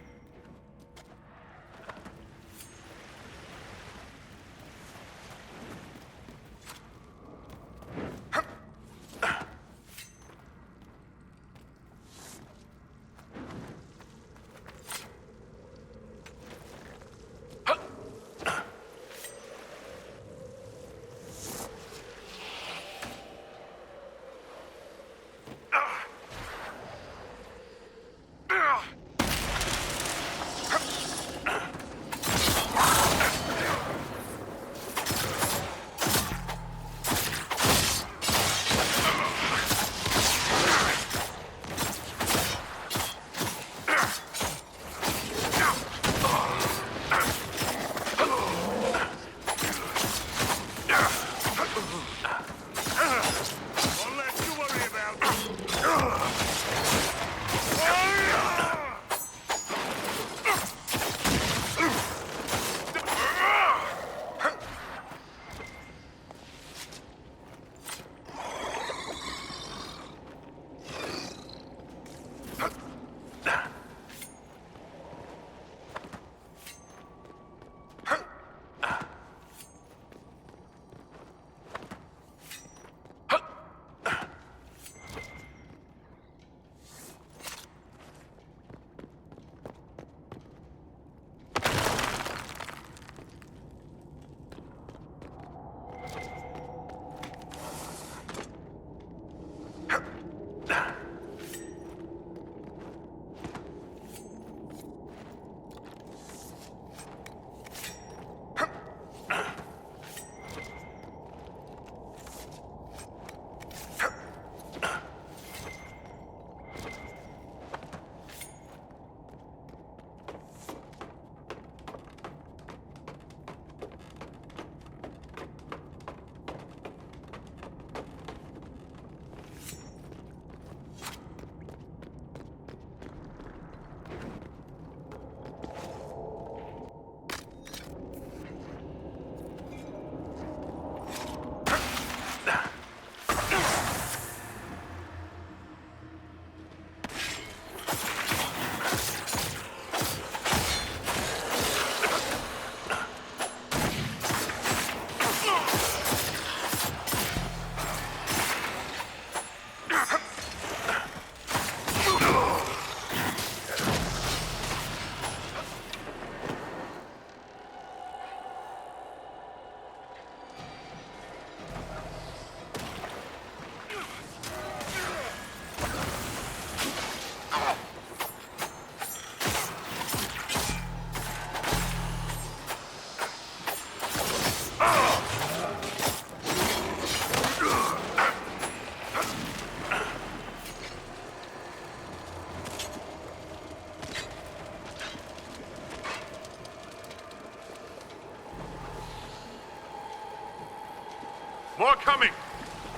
are coming!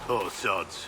Poor sods.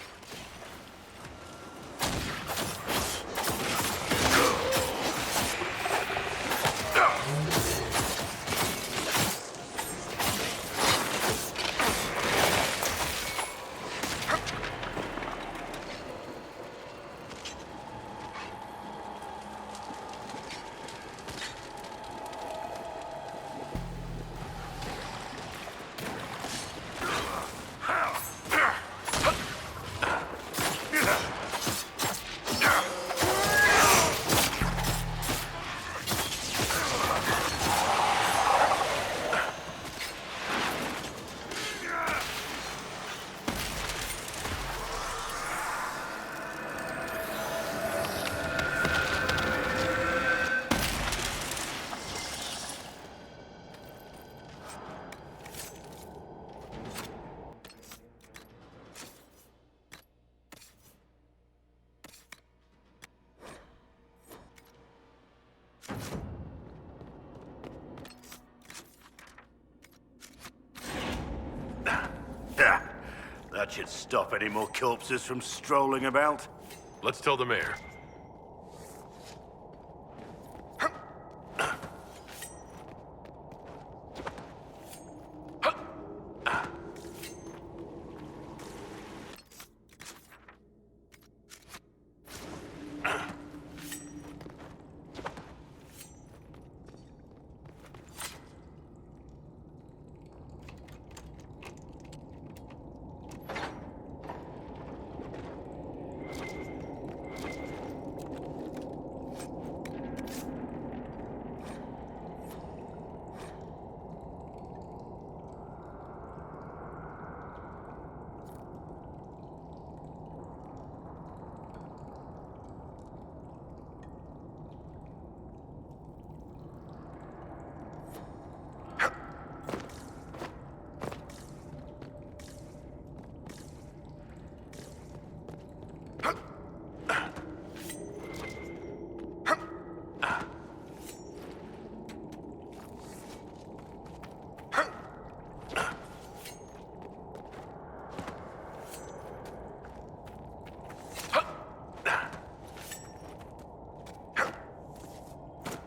That should stop any more corpses from strolling about. Let's tell the mayor.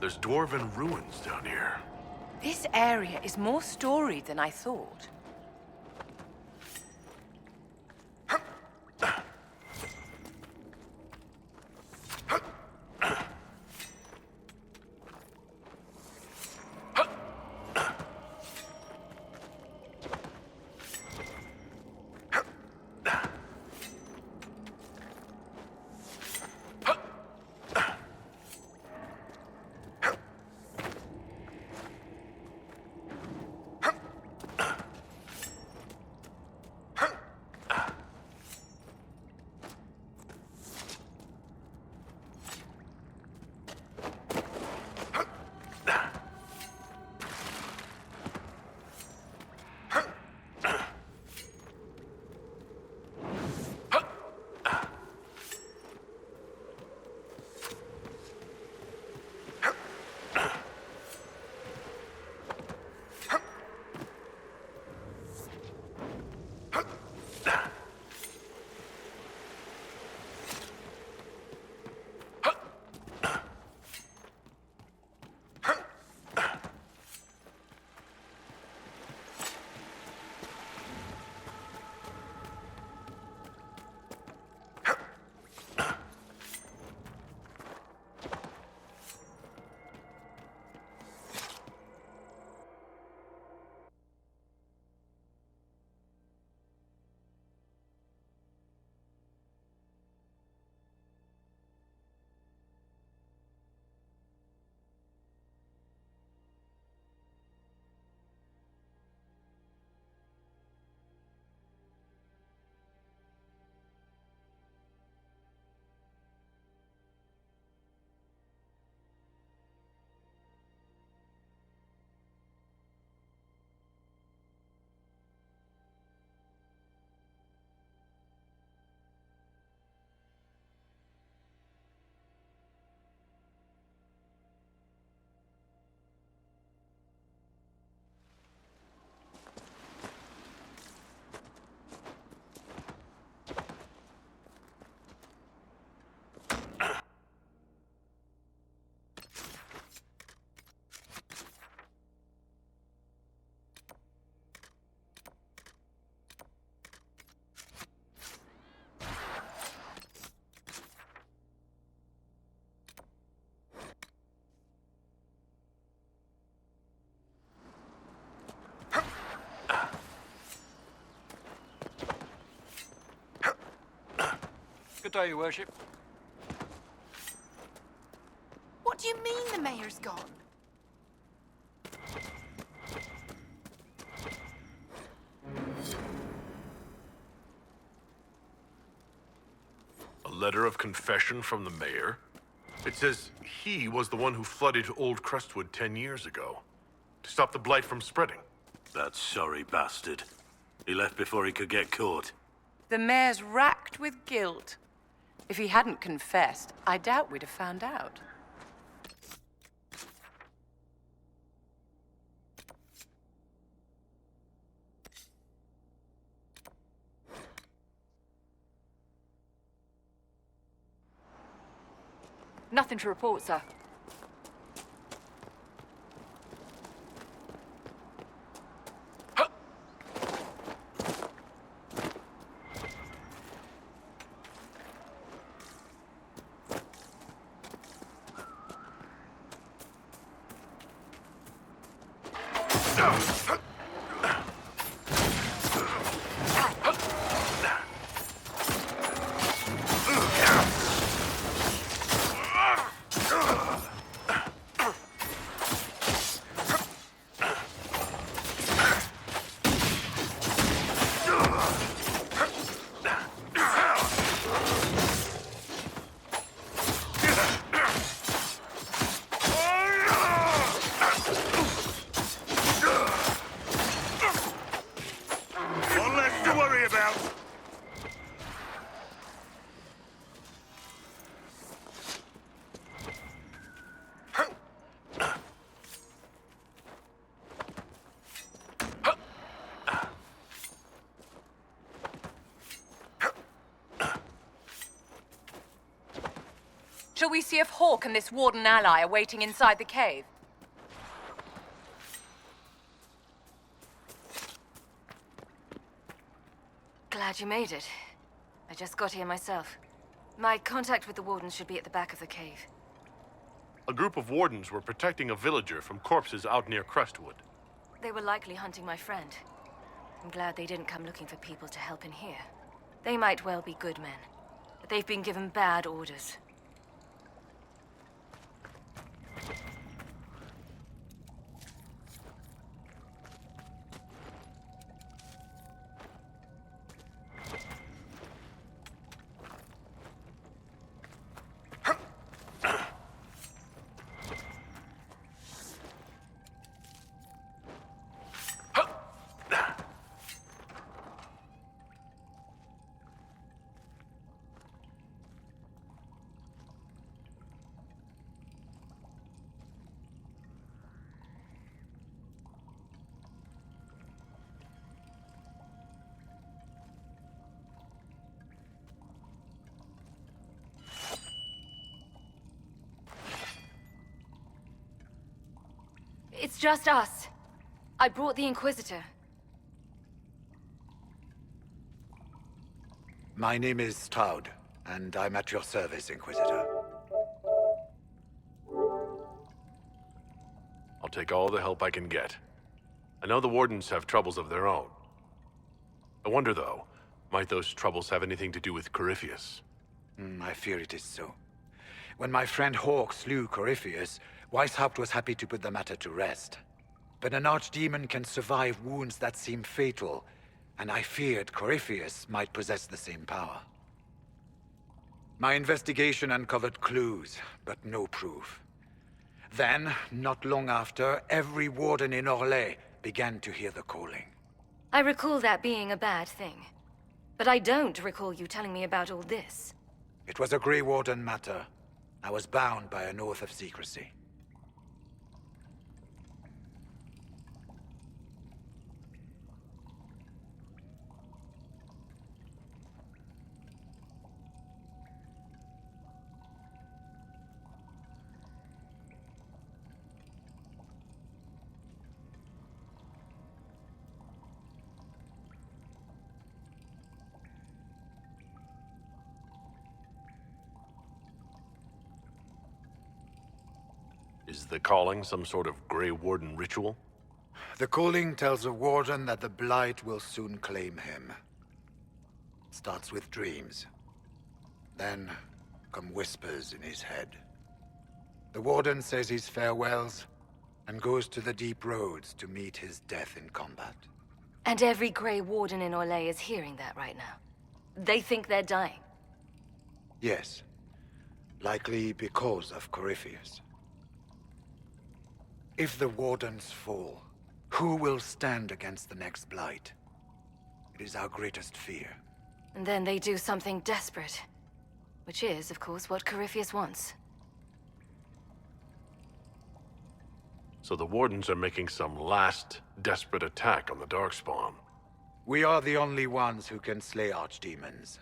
There's dwarven ruins down here. This area is more storied than I thought. Good day, Your Worship. What do you mean the mayor's gone? A letter of confession from the mayor? It says he was the one who flooded Old Crestwood 10 years ago, to stop the blight from spreading. That sorry bastard. He left before he could get caught. The mayor's racked with guilt. If he hadn't confessed, I doubt we'd have found out. Nothing to report, sir. Shall we see if Hawk and this warden ally are waiting inside the cave? Glad you made it. I just got here myself. My contact with the wardens should be at the back of the cave. A group of wardens were protecting a villager from corpses out near Crestwood. They were likely hunting my friend. I'm glad they didn't come looking for people to help in here. They might well be good men, but they've been given bad orders. It's just us. I brought the Inquisitor. My name is Stroud, and I'm at your service, Inquisitor. I'll take all the help I can get. I know the wardens have troubles of their own. I wonder, though, might those troubles have anything to do with Corypheus? I fear it is so. When my friend Hawk slew Corypheus, Weishaupt was happy to put the matter to rest. But an archdemon can survive wounds that seem fatal, and I feared Corypheus might possess the same power. My investigation uncovered clues, but no proof. Then, not long after, every warden in Orlais began to hear the calling. I recall that being a bad thing. But I don't recall you telling me about all this. It was a Grey Warden matter. I was bound by an oath of secrecy. Is the calling some sort of Grey Warden ritual? The calling tells a warden that the Blight will soon claim him. Starts with dreams. Then come whispers in his head. The Warden says his farewells and goes to the deep roads to meet his death in combat. And every Grey Warden in Orlais is hearing that right now. They think they're dying. Yes. Likely because of Corypheus. If the Wardens fall, who will stand against the next Blight? It is our greatest fear. And then they do something desperate. Which is, of course, what Corypheus wants. So the Wardens are making some last, desperate attack on the Darkspawn. We are the only ones who can slay archdemons.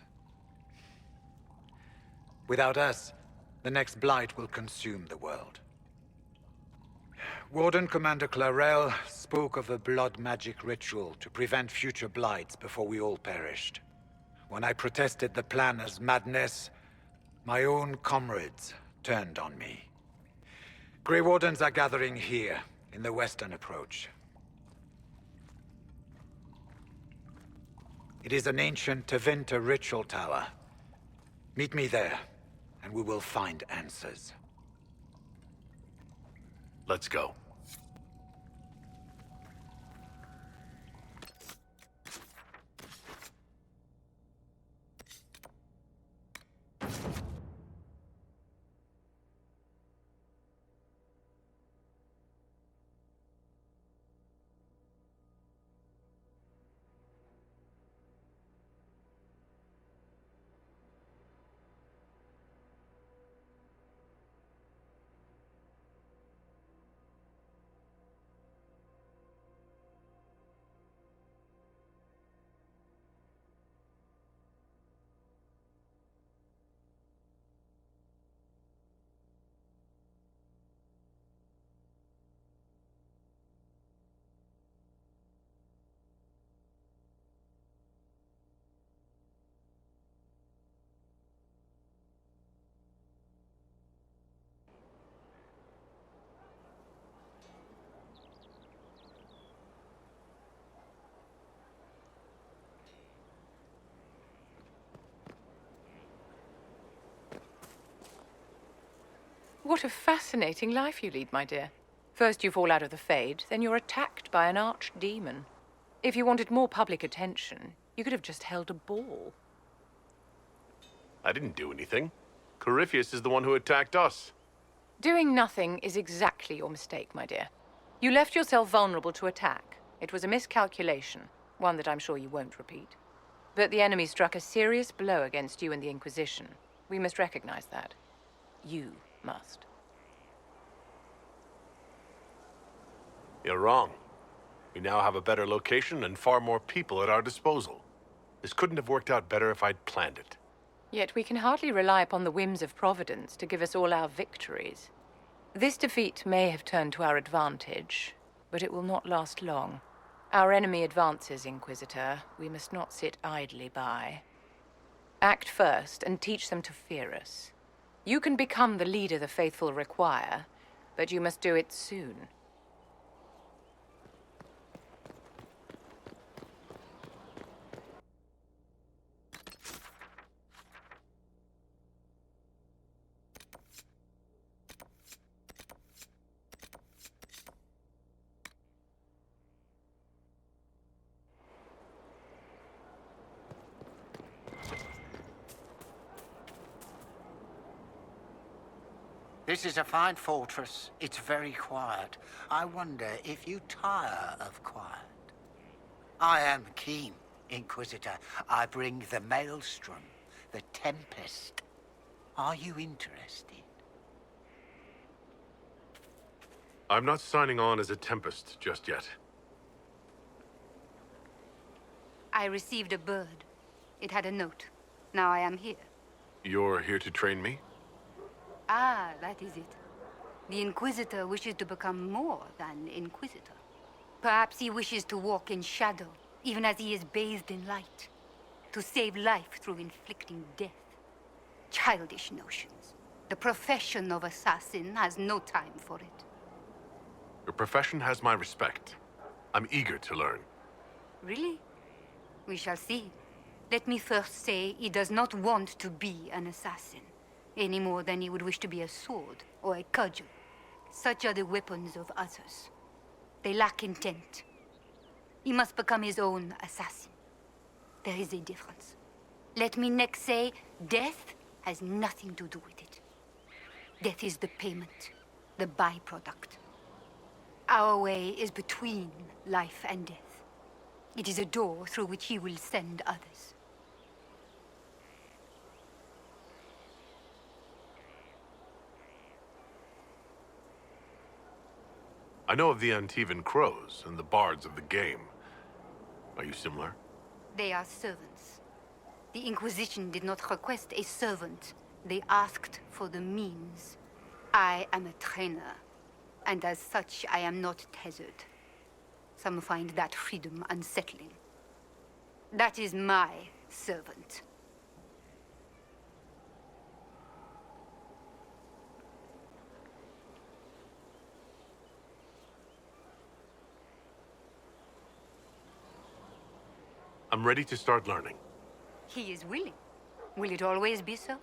Without us, the next Blight will consume the world. Warden Commander Clarel spoke of a blood magic ritual to prevent future Blights before we all perished. When I protested the plan as madness, my own comrades turned on me. Grey Wardens are gathering here, in the western approach. It is an ancient Tevinter ritual tower. Meet me there, and we will find answers. Let's go. What a fascinating life you lead, my dear. First you fall out of the Fade, then you're attacked by an archdemon. If you wanted more public attention, you could have just held a ball. I didn't do anything. Corypheus is the one who attacked us. Doing nothing is exactly your mistake, my dear. You left yourself vulnerable to attack. It was a miscalculation, one that I'm sure you won't repeat. But the enemy struck a serious blow against you and the Inquisition. We must recognize that. You must. You're wrong. We now have a better location and far more people at our disposal. This couldn't have worked out better if I'd planned it. Yet we can hardly rely upon the whims of Providence to give us all our victories. This defeat may have turned to our advantage, but it will not last long. Our enemy advances, Inquisitor. We must not sit idly by. Act first and teach them to fear us. You can become the leader the faithful require, but you must do it soon. This is a fine fortress. It's very quiet. I wonder if you tire of quiet. I am keen, Inquisitor. I bring the Maelstrom, the Tempest. Are you interested? I'm not signing on as a Tempest just yet. I received a bird. It had a note. Now I am here. You're here to train me? Ah, that is it. The Inquisitor wishes to become more than Inquisitor. Perhaps he wishes to walk in shadow, even as he is bathed in light. To save life through inflicting death. Childish notions. The profession of assassin has no time for it. Your profession has my respect. I'm eager to learn. Really? We shall see. Let me first say he does not want to be an assassin, any more than he would wish to be a sword or a cudgel. Such are the weapons of others. They lack intent. He must become his own assassin. There is a difference. Let me next say, death has nothing to do with it. Death is the payment, the byproduct. Our way is between life and death. It is a door through which he will send others. I know of the Antivan crows and the bards of the game. Are you similar? They are servants. The Inquisition did not request a servant. They asked for the means. I am a trainer, and as such, I am not tethered. Some find that freedom unsettling. That is my servant. I'm ready to start learning. He is willing. Will it always be so?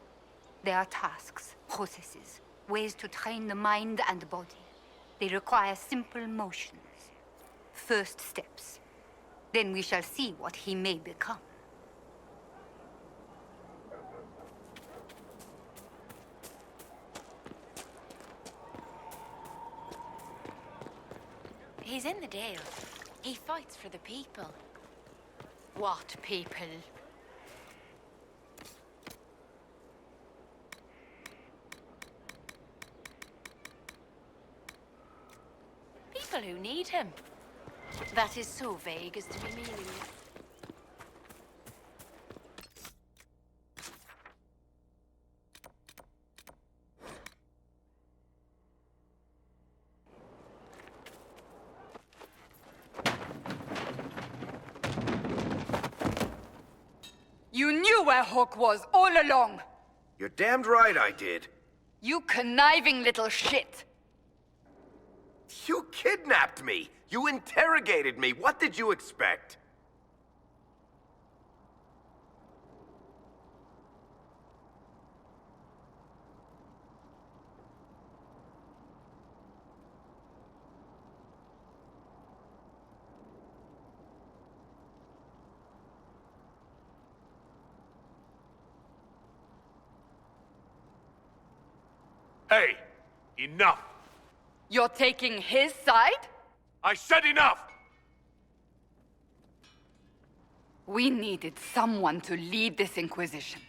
There are tasks, processes, ways to train the mind and body. They require simple motions. First steps. Then we shall see what he may become. He's in the Dale. He fights for the people. What people? People who need him. That is so vague as to be meaningless. You knew where Hawk was all along! You're damned right I did. You conniving little shit! You kidnapped me! You interrogated me! What did you expect? Hey! Enough! You're taking his side? I said enough! We needed someone to lead this Inquisition.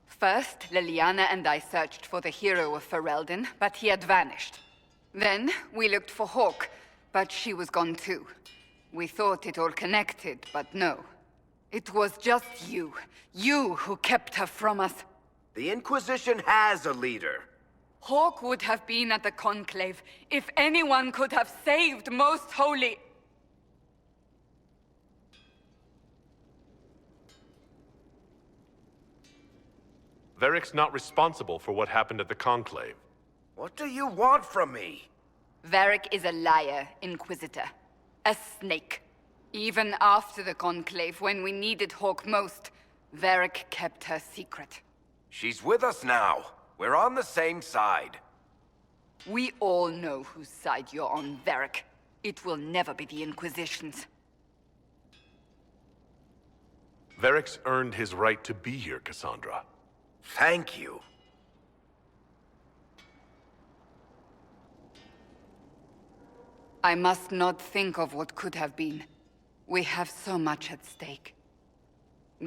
First, Liliana and I searched for the hero of Ferelden, but he had vanished. Then, we looked for Hawk, but she was gone too. We thought it all connected, but no. It was just you. You who kept her from us. The Inquisition has a leader. Hawk would have been at the Conclave if anyone could have saved Most Holy. Varric's not responsible for what happened at the Conclave. What do you want from me? Varric is a liar, Inquisitor. A snake. Even after the Conclave, when we needed Hawk most, Varric kept her secret. She's with us now. We're on the same side. We all know whose side you're on, Varric. It will never be the Inquisition's. Varric's earned his right to be here, Cassandra. Thank you. I must not think of what could have been. We have so much at stake.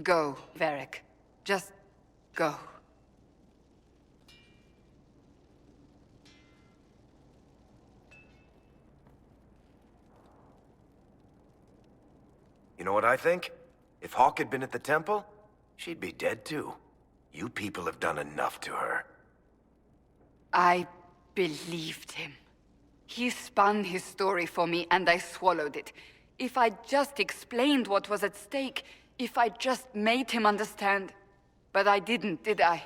Go, Varric. Just go. You know what I think? If Hawk had been at the temple, she'd be dead too. You people have done enough to her. I believed him. He spun his story for me, and I swallowed it. If I just explained what was at stake, if I just made him understand. But I didn't, did I?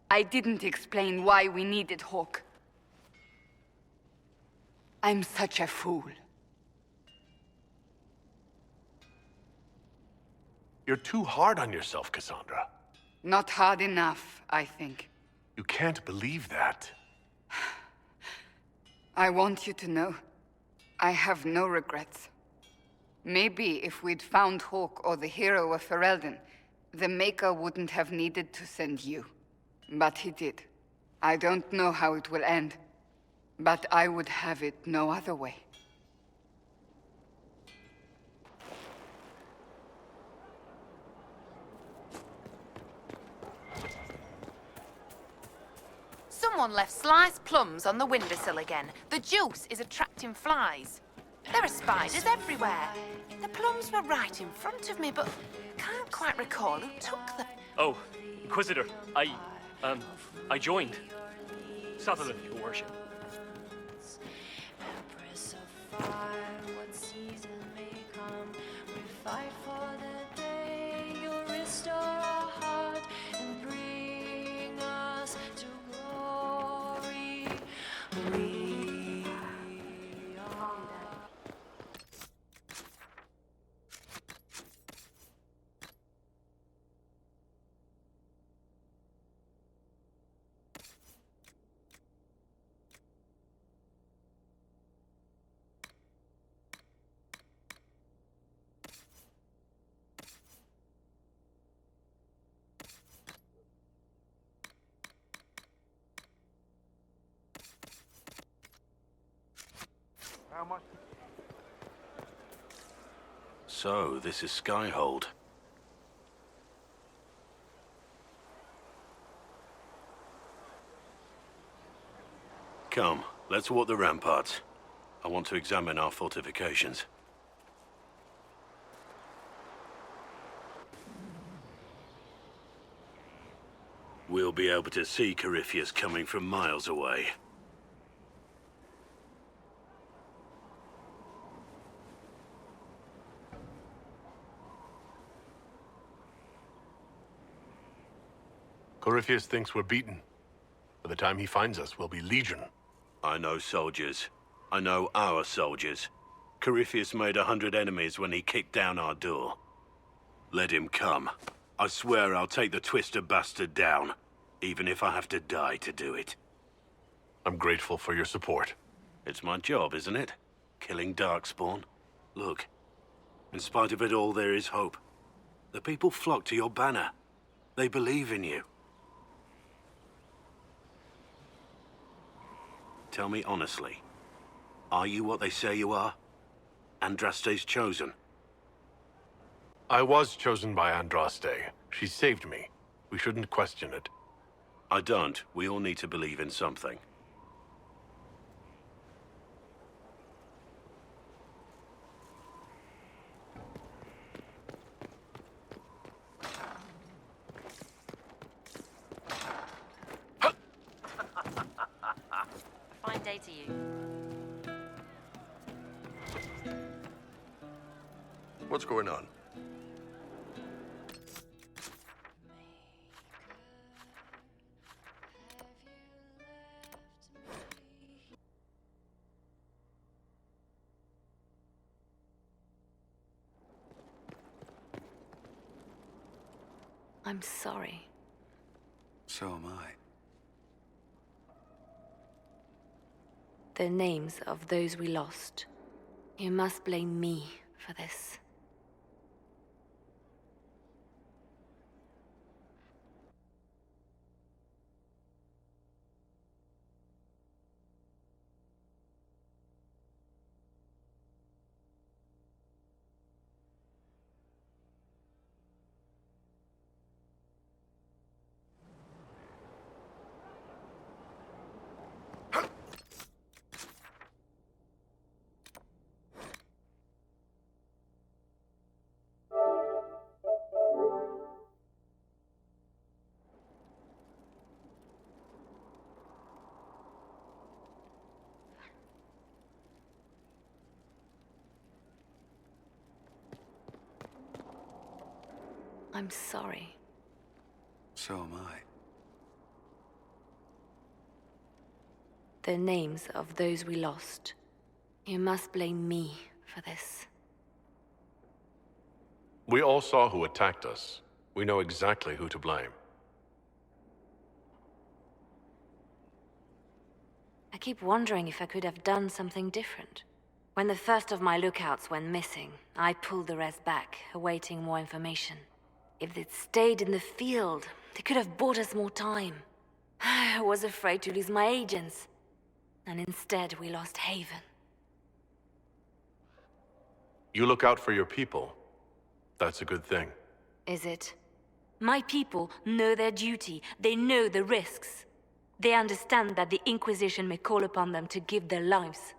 I didn't explain why we needed Hawk. I'm such a fool. You're too hard on yourself, Cassandra. Not hard enough, I think. You can't believe that. I want you to know, I have no regrets. Maybe if we'd found Hawk or the hero of Ferelden, the Maker wouldn't have needed to send you. But he did. I don't know how it will end, but I would have it no other way. Someone left sliced plums on the windowsill again. The juice is attracting flies. There are spiders everywhere. The plums were right in front of me, but I can't quite recall who took them. Oh, Inquisitor, I joined. Sutherland, your worship. How much? So, this is Skyhold. Come, let's walk the ramparts. I want to examine our fortifications. We'll be able to see Corypheus coming from miles away. Corypheus thinks we're beaten. By the time he finds us, we'll be legion. I know soldiers. I know our soldiers. Corypheus made 100 enemies when he kicked down our door. Let him come. I swear I'll take the twister bastard down, even if I have to die to do it. I'm grateful for your support. It's my job, isn't it? Killing Darkspawn. Look, in spite of it all, there is hope. The people flock to your banner. They believe in you. Tell me honestly, are you what they say you are? Andraste's chosen? I was chosen by Andraste. She saved me. We shouldn't question it. I don't. We all need to believe in something. Fine day to you. What's going on? I'm sorry. So am I. The names of those we lost. You must blame me for this. I'm sorry. So am I. The names of those we lost. You must blame me for this. We all saw who attacked us. We know exactly who to blame. I keep wondering if I could have done something different. When the first of my lookouts went missing, I pulled the rest back, awaiting more information. If they'd stayed in the field, they could have bought us more time. I was afraid to lose my agents. And instead, we lost Haven. You look out for your people. That's a good thing. Is it? My people know their duty. They know the risks. They understand that the Inquisition may call upon them to give their lives.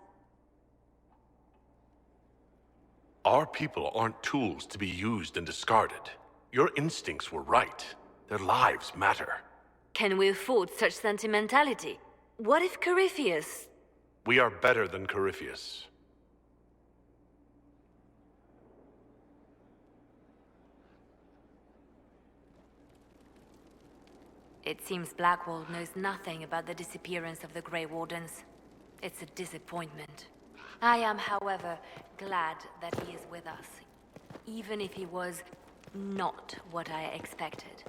Our people aren't tools to be used and discarded. Your instincts were right. Their lives matter. Can we afford such sentimentality? What if Corypheus... We are better than Corypheus. It seems Blackwall knows nothing about the disappearance of the Grey Wardens. It's a disappointment. I am, however, glad that he is with us, even if he was not what I expected.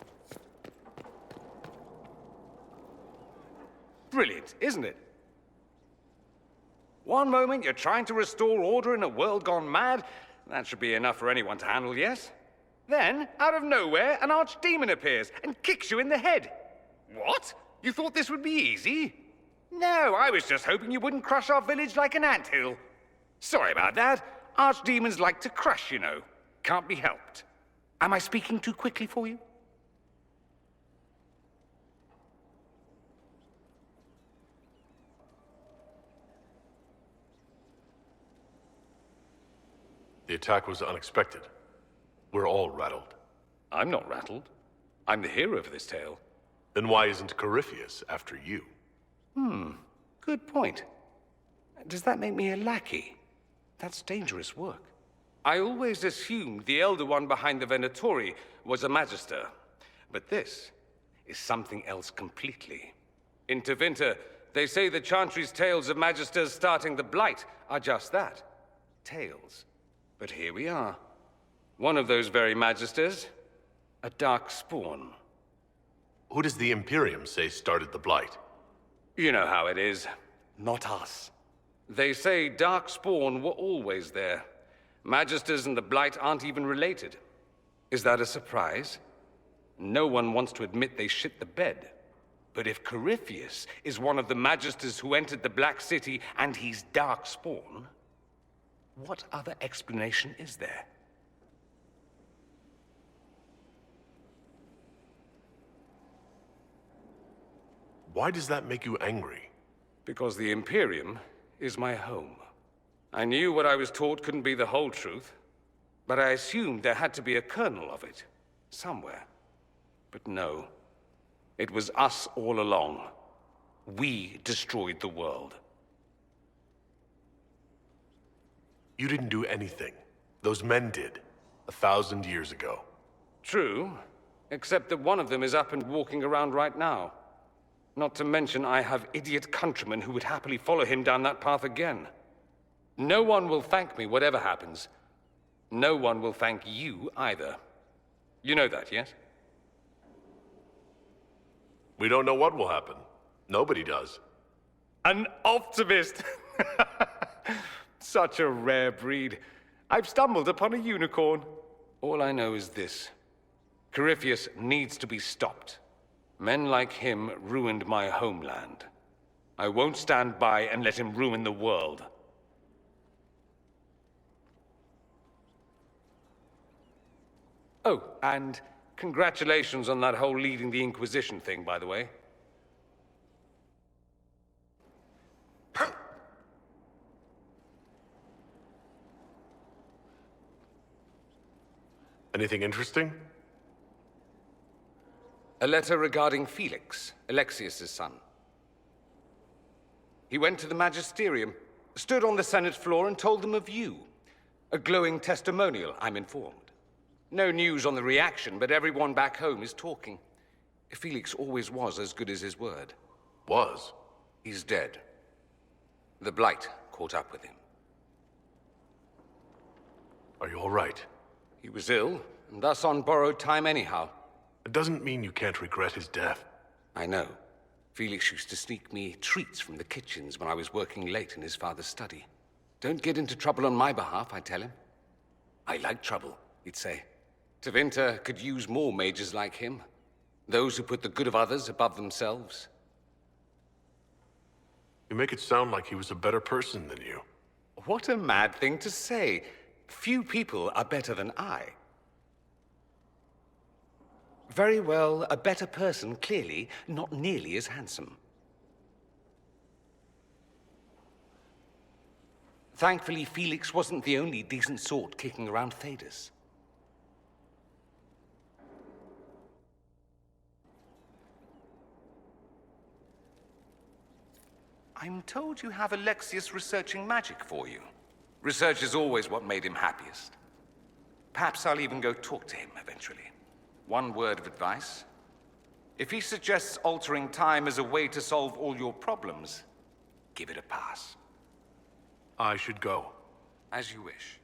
Brilliant, isn't it? One moment you're trying to restore order in a world gone mad. That should be enough for anyone to handle, yes? Then, out of nowhere, an archdemon appears and kicks you in the head. What? You thought this would be easy? No, I was just hoping you wouldn't crush our village like an anthill. Sorry about that. Archdemons like to crush, you know. Can't be helped. Am I speaking too quickly for you? The attack was unexpected. We're all rattled. I'm not rattled. I'm the hero of this tale. Then why isn't Corypheus after you? Good point. Does that make me a lackey? That's dangerous work. I always assumed the Elder One behind the Venatori was a Magister. But this is something else completely. In Tevinter, they say the Chantry's tales of Magisters starting the Blight are just that. Tales. But here we are. One of those very Magisters, a dark spawn. Who does the Imperium say started the Blight? You know how it is. Not us. They say Darkspawn were always there. Magisters and the Blight aren't even related. Is that a surprise? No one wants to admit they shit the bed. But if Corypheus is one of the Magisters who entered the Black City and he's Darkspawn, what other explanation is there? Why does that make you angry? Because the Imperium is my home. I knew what I was taught couldn't be the whole truth, but I assumed there had to be a kernel of it, somewhere. But no, it was us all along. We destroyed the world. You didn't do anything. Those men did, 1,000 years ago. True, except that one of them is up and walking around right now. Not to mention I have idiot countrymen who would happily follow him down that path again. No one will thank me, whatever happens. No one will thank you either. You know that, yes? We don't know what will happen. Nobody does. An optimist! Such a rare breed. I've stumbled upon a unicorn. All I know is this. Corypheus needs to be stopped. Men like him ruined my homeland. I won't stand by and let him ruin the world. Oh, and congratulations on that whole leading the Inquisition thing, by the way. Anything interesting? A letter regarding Felix, Alexius's son. He went to the Magisterium, stood on the Senate floor and told them of you. A glowing testimonial, I'm informed. No news on the reaction, but everyone back home is talking. Felix always was as good as his word. Was? He's dead. The Blight caught up with him. Are you all right? He He was ill, and thus on borrowed time anyhow. It doesn't mean you can't regret his death. I know. Felix used to sneak me treats from the kitchens when I was working late in his father's study. Don't get into trouble on my behalf, I tell him. I like trouble, he'd say. Tevinter could use more mages like him. Those who put the good of others above themselves. You make it sound like he was a better person than you. What a mad thing to say. Few people are better than I. Very well, a better person, clearly, not nearly as handsome. Thankfully, Felix wasn't the only decent sort kicking around Thedas. I'm told you have Alexius researching magic for you. Research is always what made him happiest. Perhaps I'll even go talk to him eventually. One word of advice. If he suggests altering time as a way to solve all your problems, give it a pass. I should go. As you wish.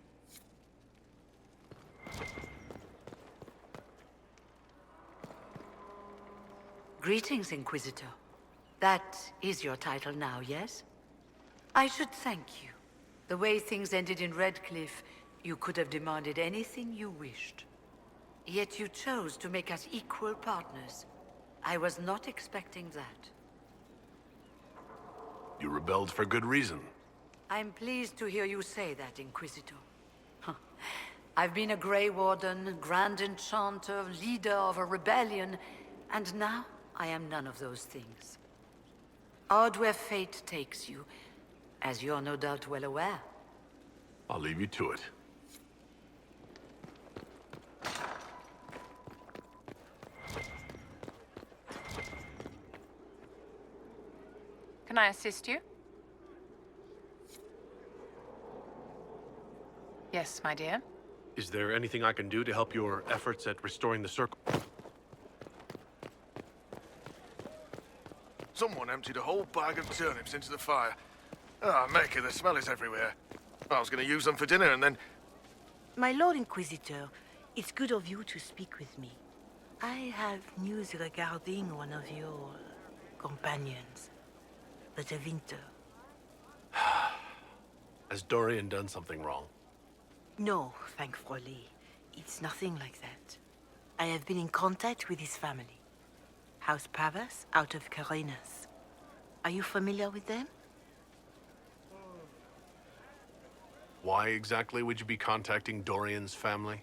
Greetings, Inquisitor. That is your title now, yes? I should thank you. The way things ended in Redcliffe, you could have demanded anything you wished. Yet you chose to make us equal partners. I was not expecting that. You rebelled for good reason. I'm pleased to hear you say that, Inquisitor. I've been a Grey Warden, Grand Enchanter, leader of a rebellion, and now I am none of those things. Odd where fate takes you, as you're no doubt well aware. I'll leave you to it. Can I assist you? Yes, my dear. Is there anything I can do to help your efforts at restoring the circle? Someone emptied a whole bag of turnips into the fire. Ah, Mecca, the smell is everywhere. I was going to use them for dinner and then... My Lord Inquisitor, it's good of you to speak with me. I have news regarding one of your companions, the Tevinter. Has Dorian done something wrong? No, thankfully. It's nothing like that. I have been in contact with his family. House Pavas, out of Carenas. Are you familiar with them? Why exactly would you be contacting Dorian's family?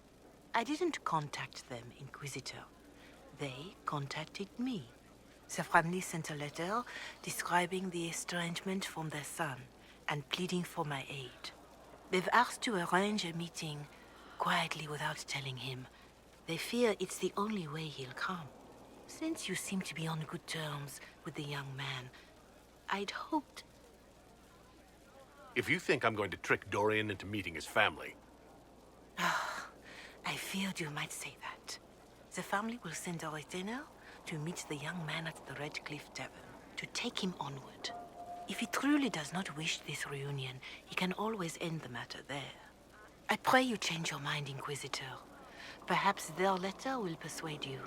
I didn't contact them, Inquisitor. They contacted me. The family sent a letter describing the estrangement from their son and pleading for my aid. They've asked to arrange a meeting quietly without telling him. They fear it's the only way he'll come. Since you seem to be on good terms with the young man, I'd hoped... If you think I'm going to trick Dorian into meeting his family... I feared you might say that. The family will send a retainer to meet the young man at the Redcliffe Tavern, to take him onward. If he truly does not wish this reunion, he can always end the matter there. I pray you change your mind, Inquisitor. Perhaps their letter will persuade you.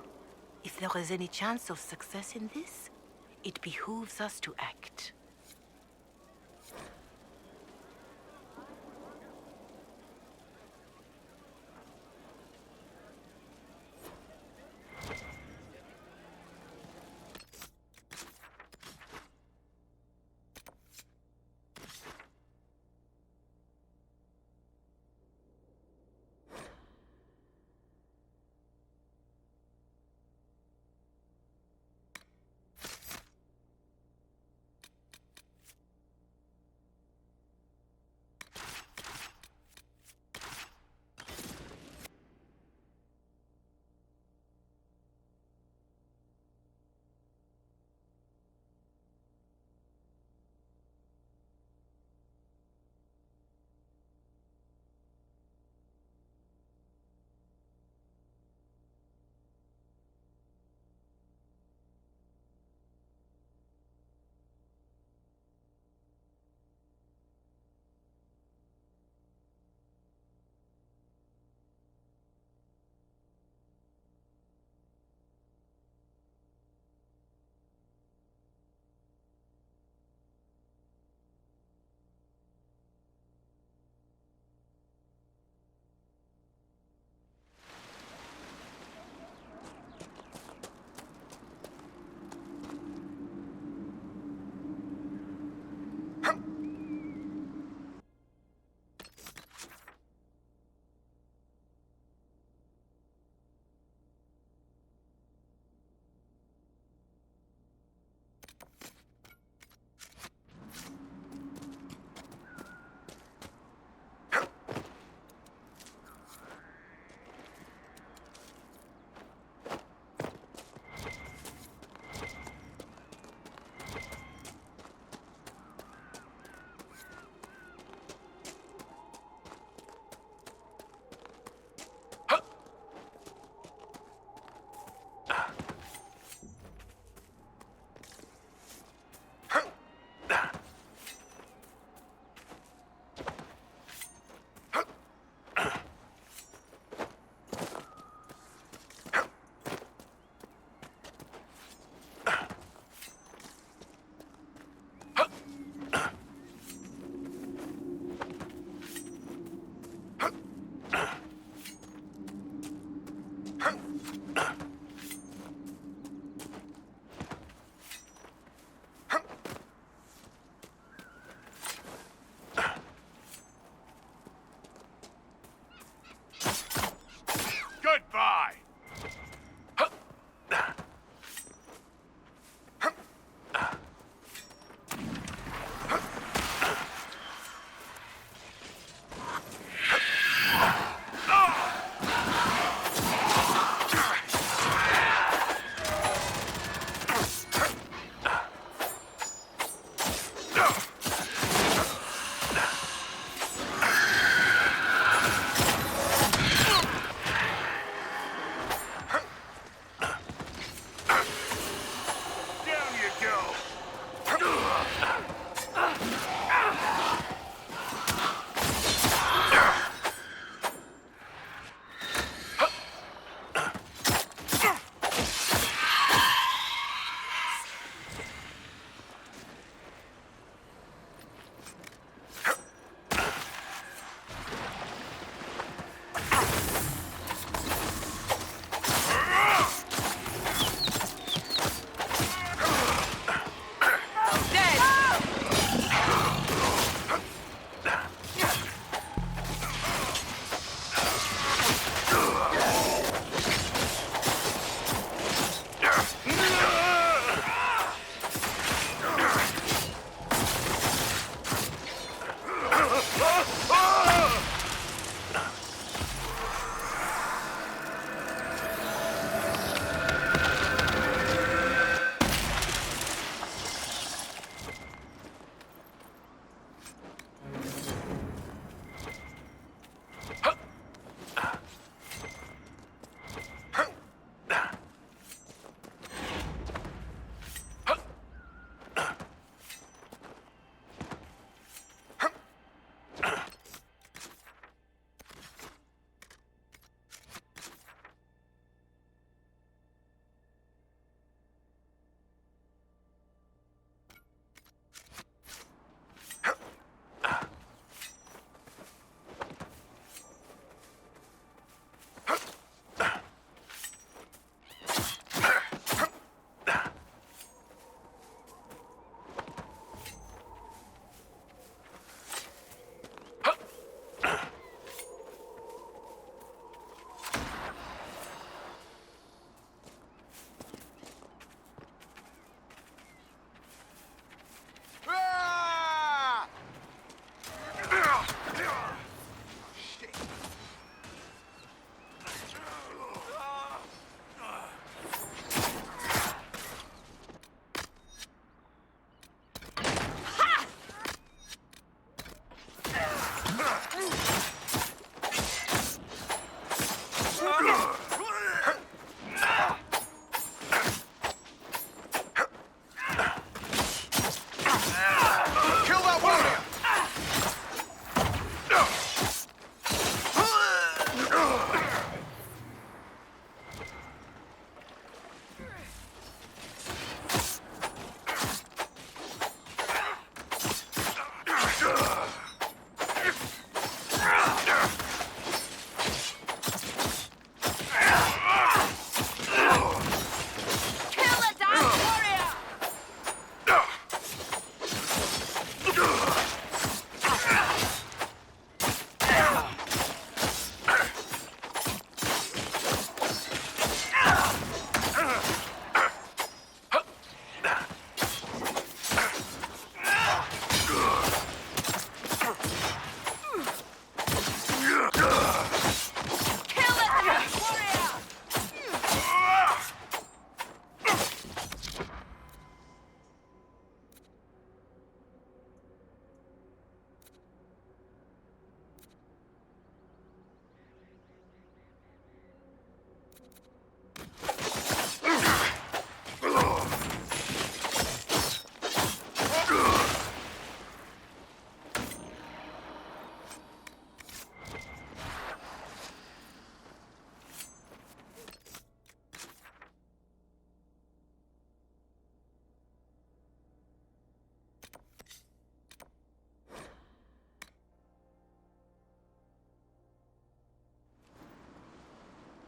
If there is any chance of success in this, it behooves us to act.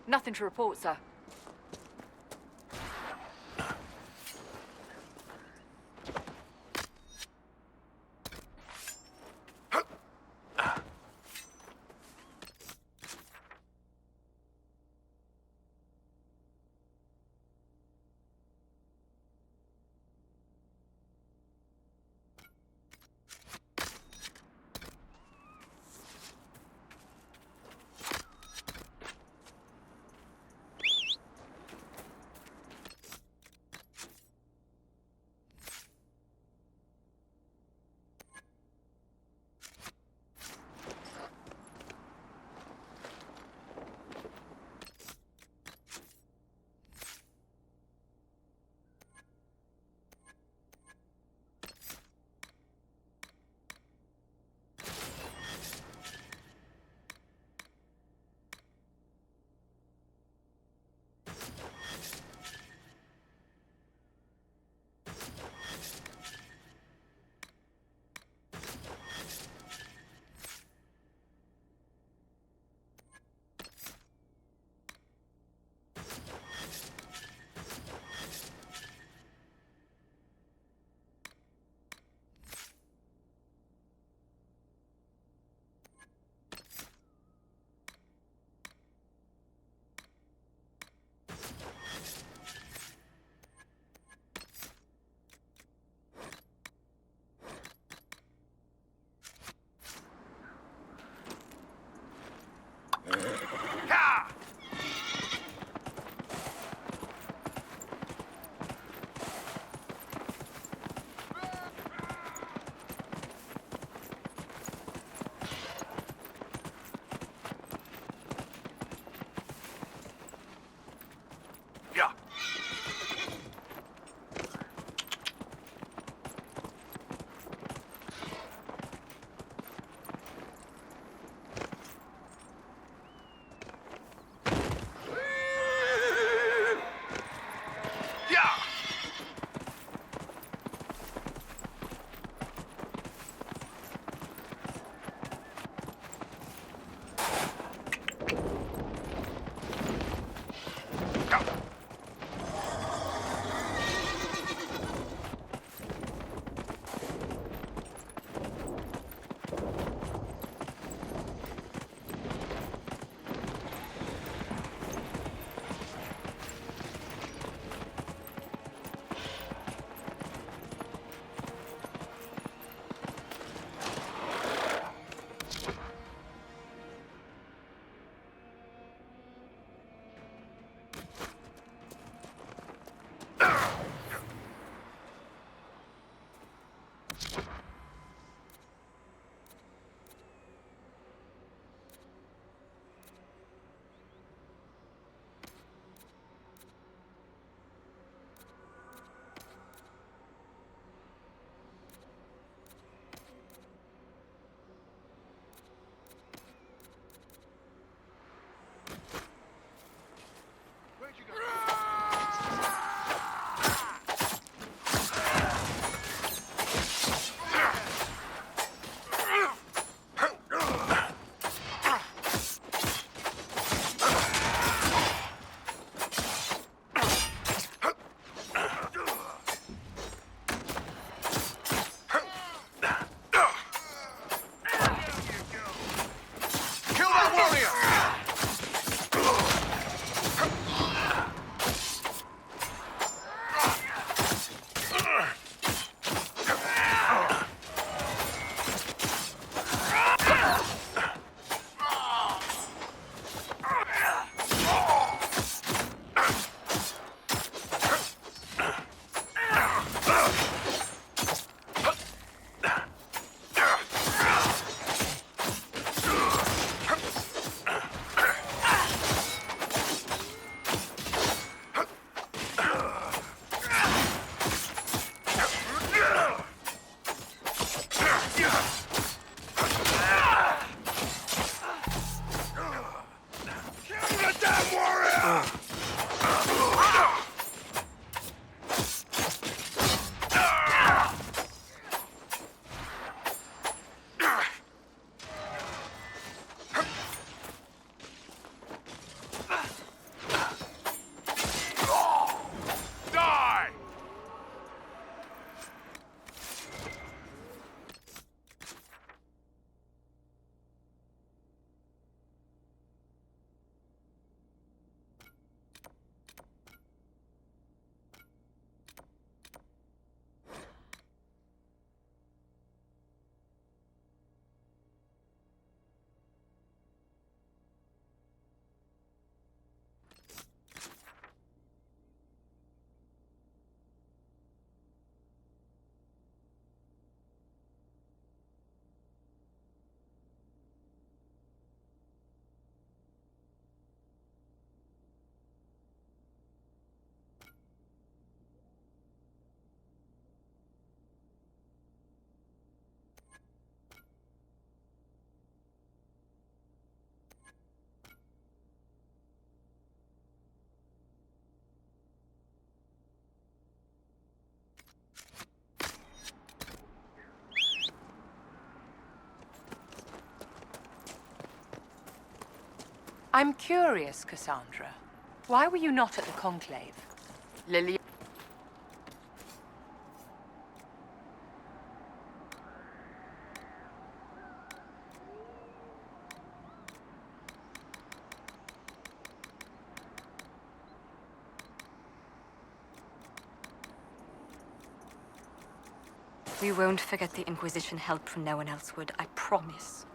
Nothing to report, sir. I'm curious, Cassandra. Why were you not at the Conclave? Lily. We won't forget the Inquisition help from no one else would, I promise.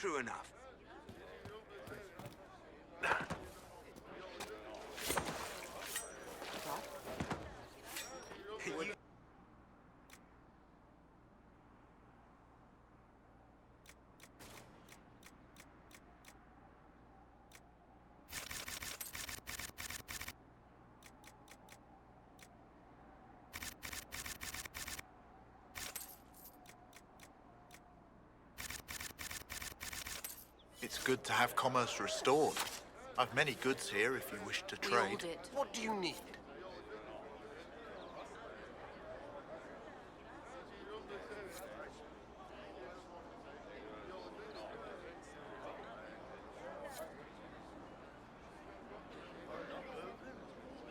True enough. It's good to have commerce restored. I've many goods here if you wish to trade. What do you need?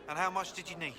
And how much did you need?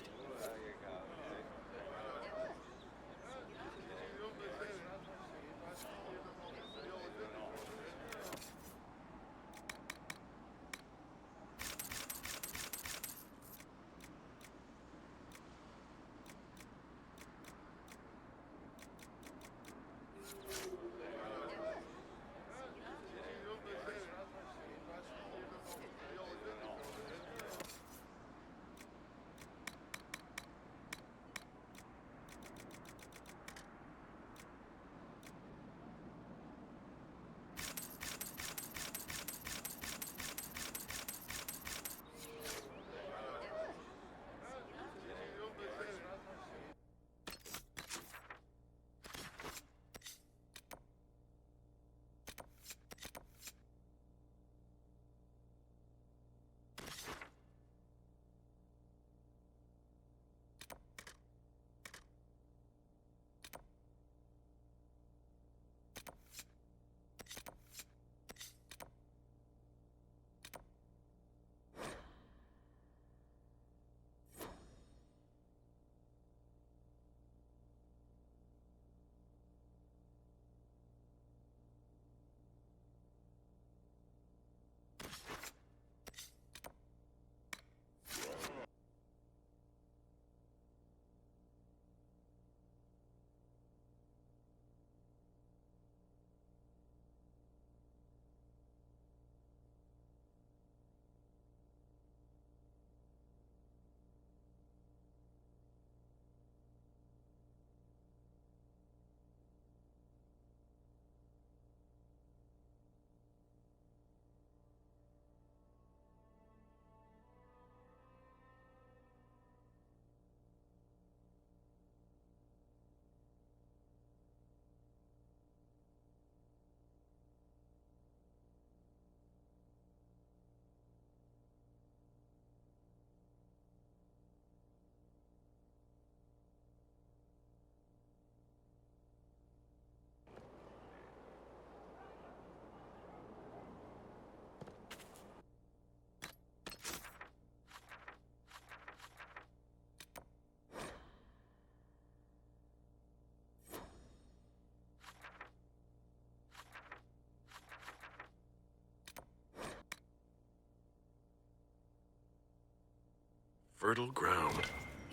Fertile ground,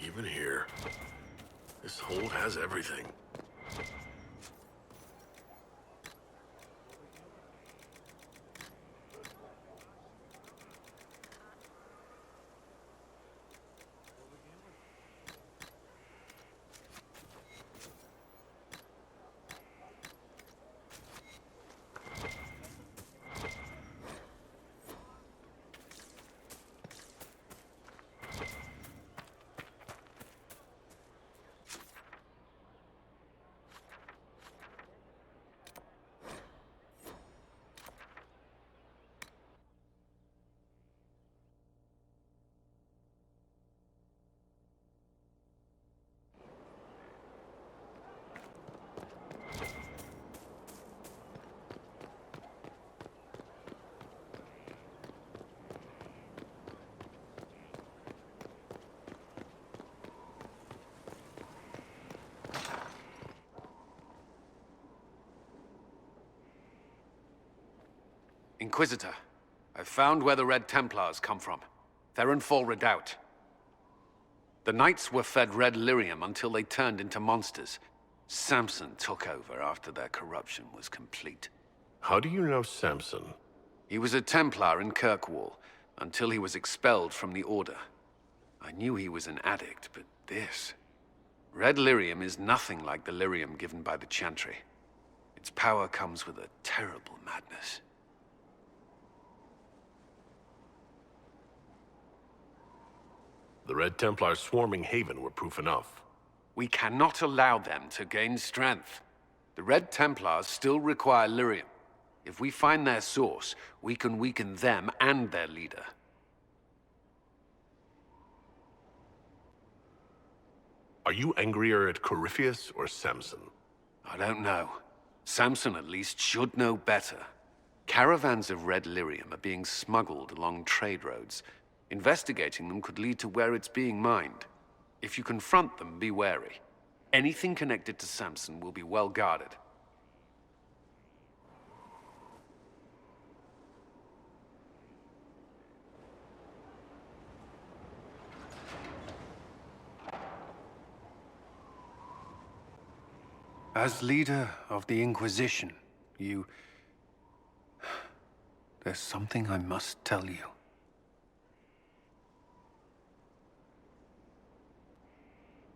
even here. This hole has everything. Inquisitor, I've found where the Red Templars come from. Therenfall Redoubt. The Knights were fed red lyrium until they turned into monsters. Samson took over after their corruption was complete. How do you know Samson? He was a Templar in Kirkwall, until he was expelled from the Order. I knew he was an addict, but this... Red lyrium is nothing like the lyrium given by the Chantry. Its power comes with a terrible madness. The Red Templars swarming Haven were proof enough. We cannot allow them to gain strength. The Red Templars still require lyrium. If we find their source, we can weaken them and their leader. Are you angrier at Corypheus or Samson? I don't know. Samson, at least, should know better. Caravans of red lyrium are being smuggled along trade roads. Investigating them could lead to where it's being mined. If you confront them, be wary. Anything connected to Samson will be well guarded. As leader of the Inquisition, there's something I must tell you.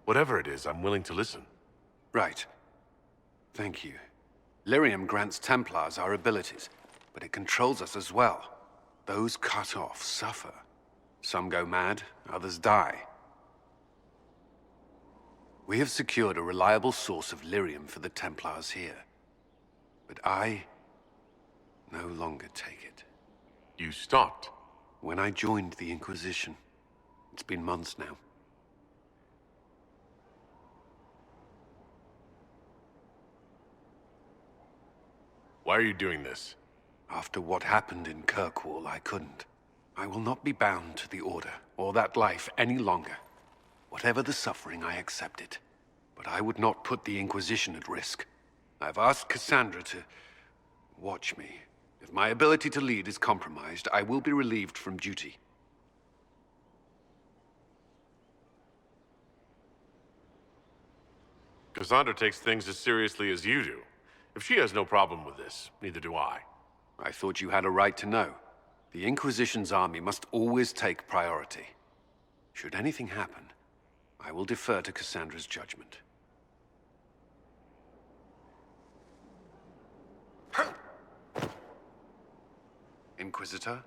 Whatever it is, I'm willing to listen. Right. Thank you. Lyrium grants Templars our abilities, but it controls us as well. Those cut off suffer. Some go mad, others die. We have secured a reliable source of lyrium for the Templars here. But I no longer take it. You stopped? When I joined the Inquisition. It's been months now. Why are you doing this? After what happened in Kirkwall, I couldn't. I will not be bound to the Order, or that life any longer. Whatever the suffering, I accept it. But I would not put the Inquisition at risk. I've asked Cassandra to watch me. If my ability to lead is compromised, I will be relieved from duty. Cassandra takes things as seriously as you do. If she has no problem with this, neither do I. I thought you had a right to know. The Inquisition's army must always take priority. Should anything happen, I will defer to Cassandra's judgment. Inquisitor?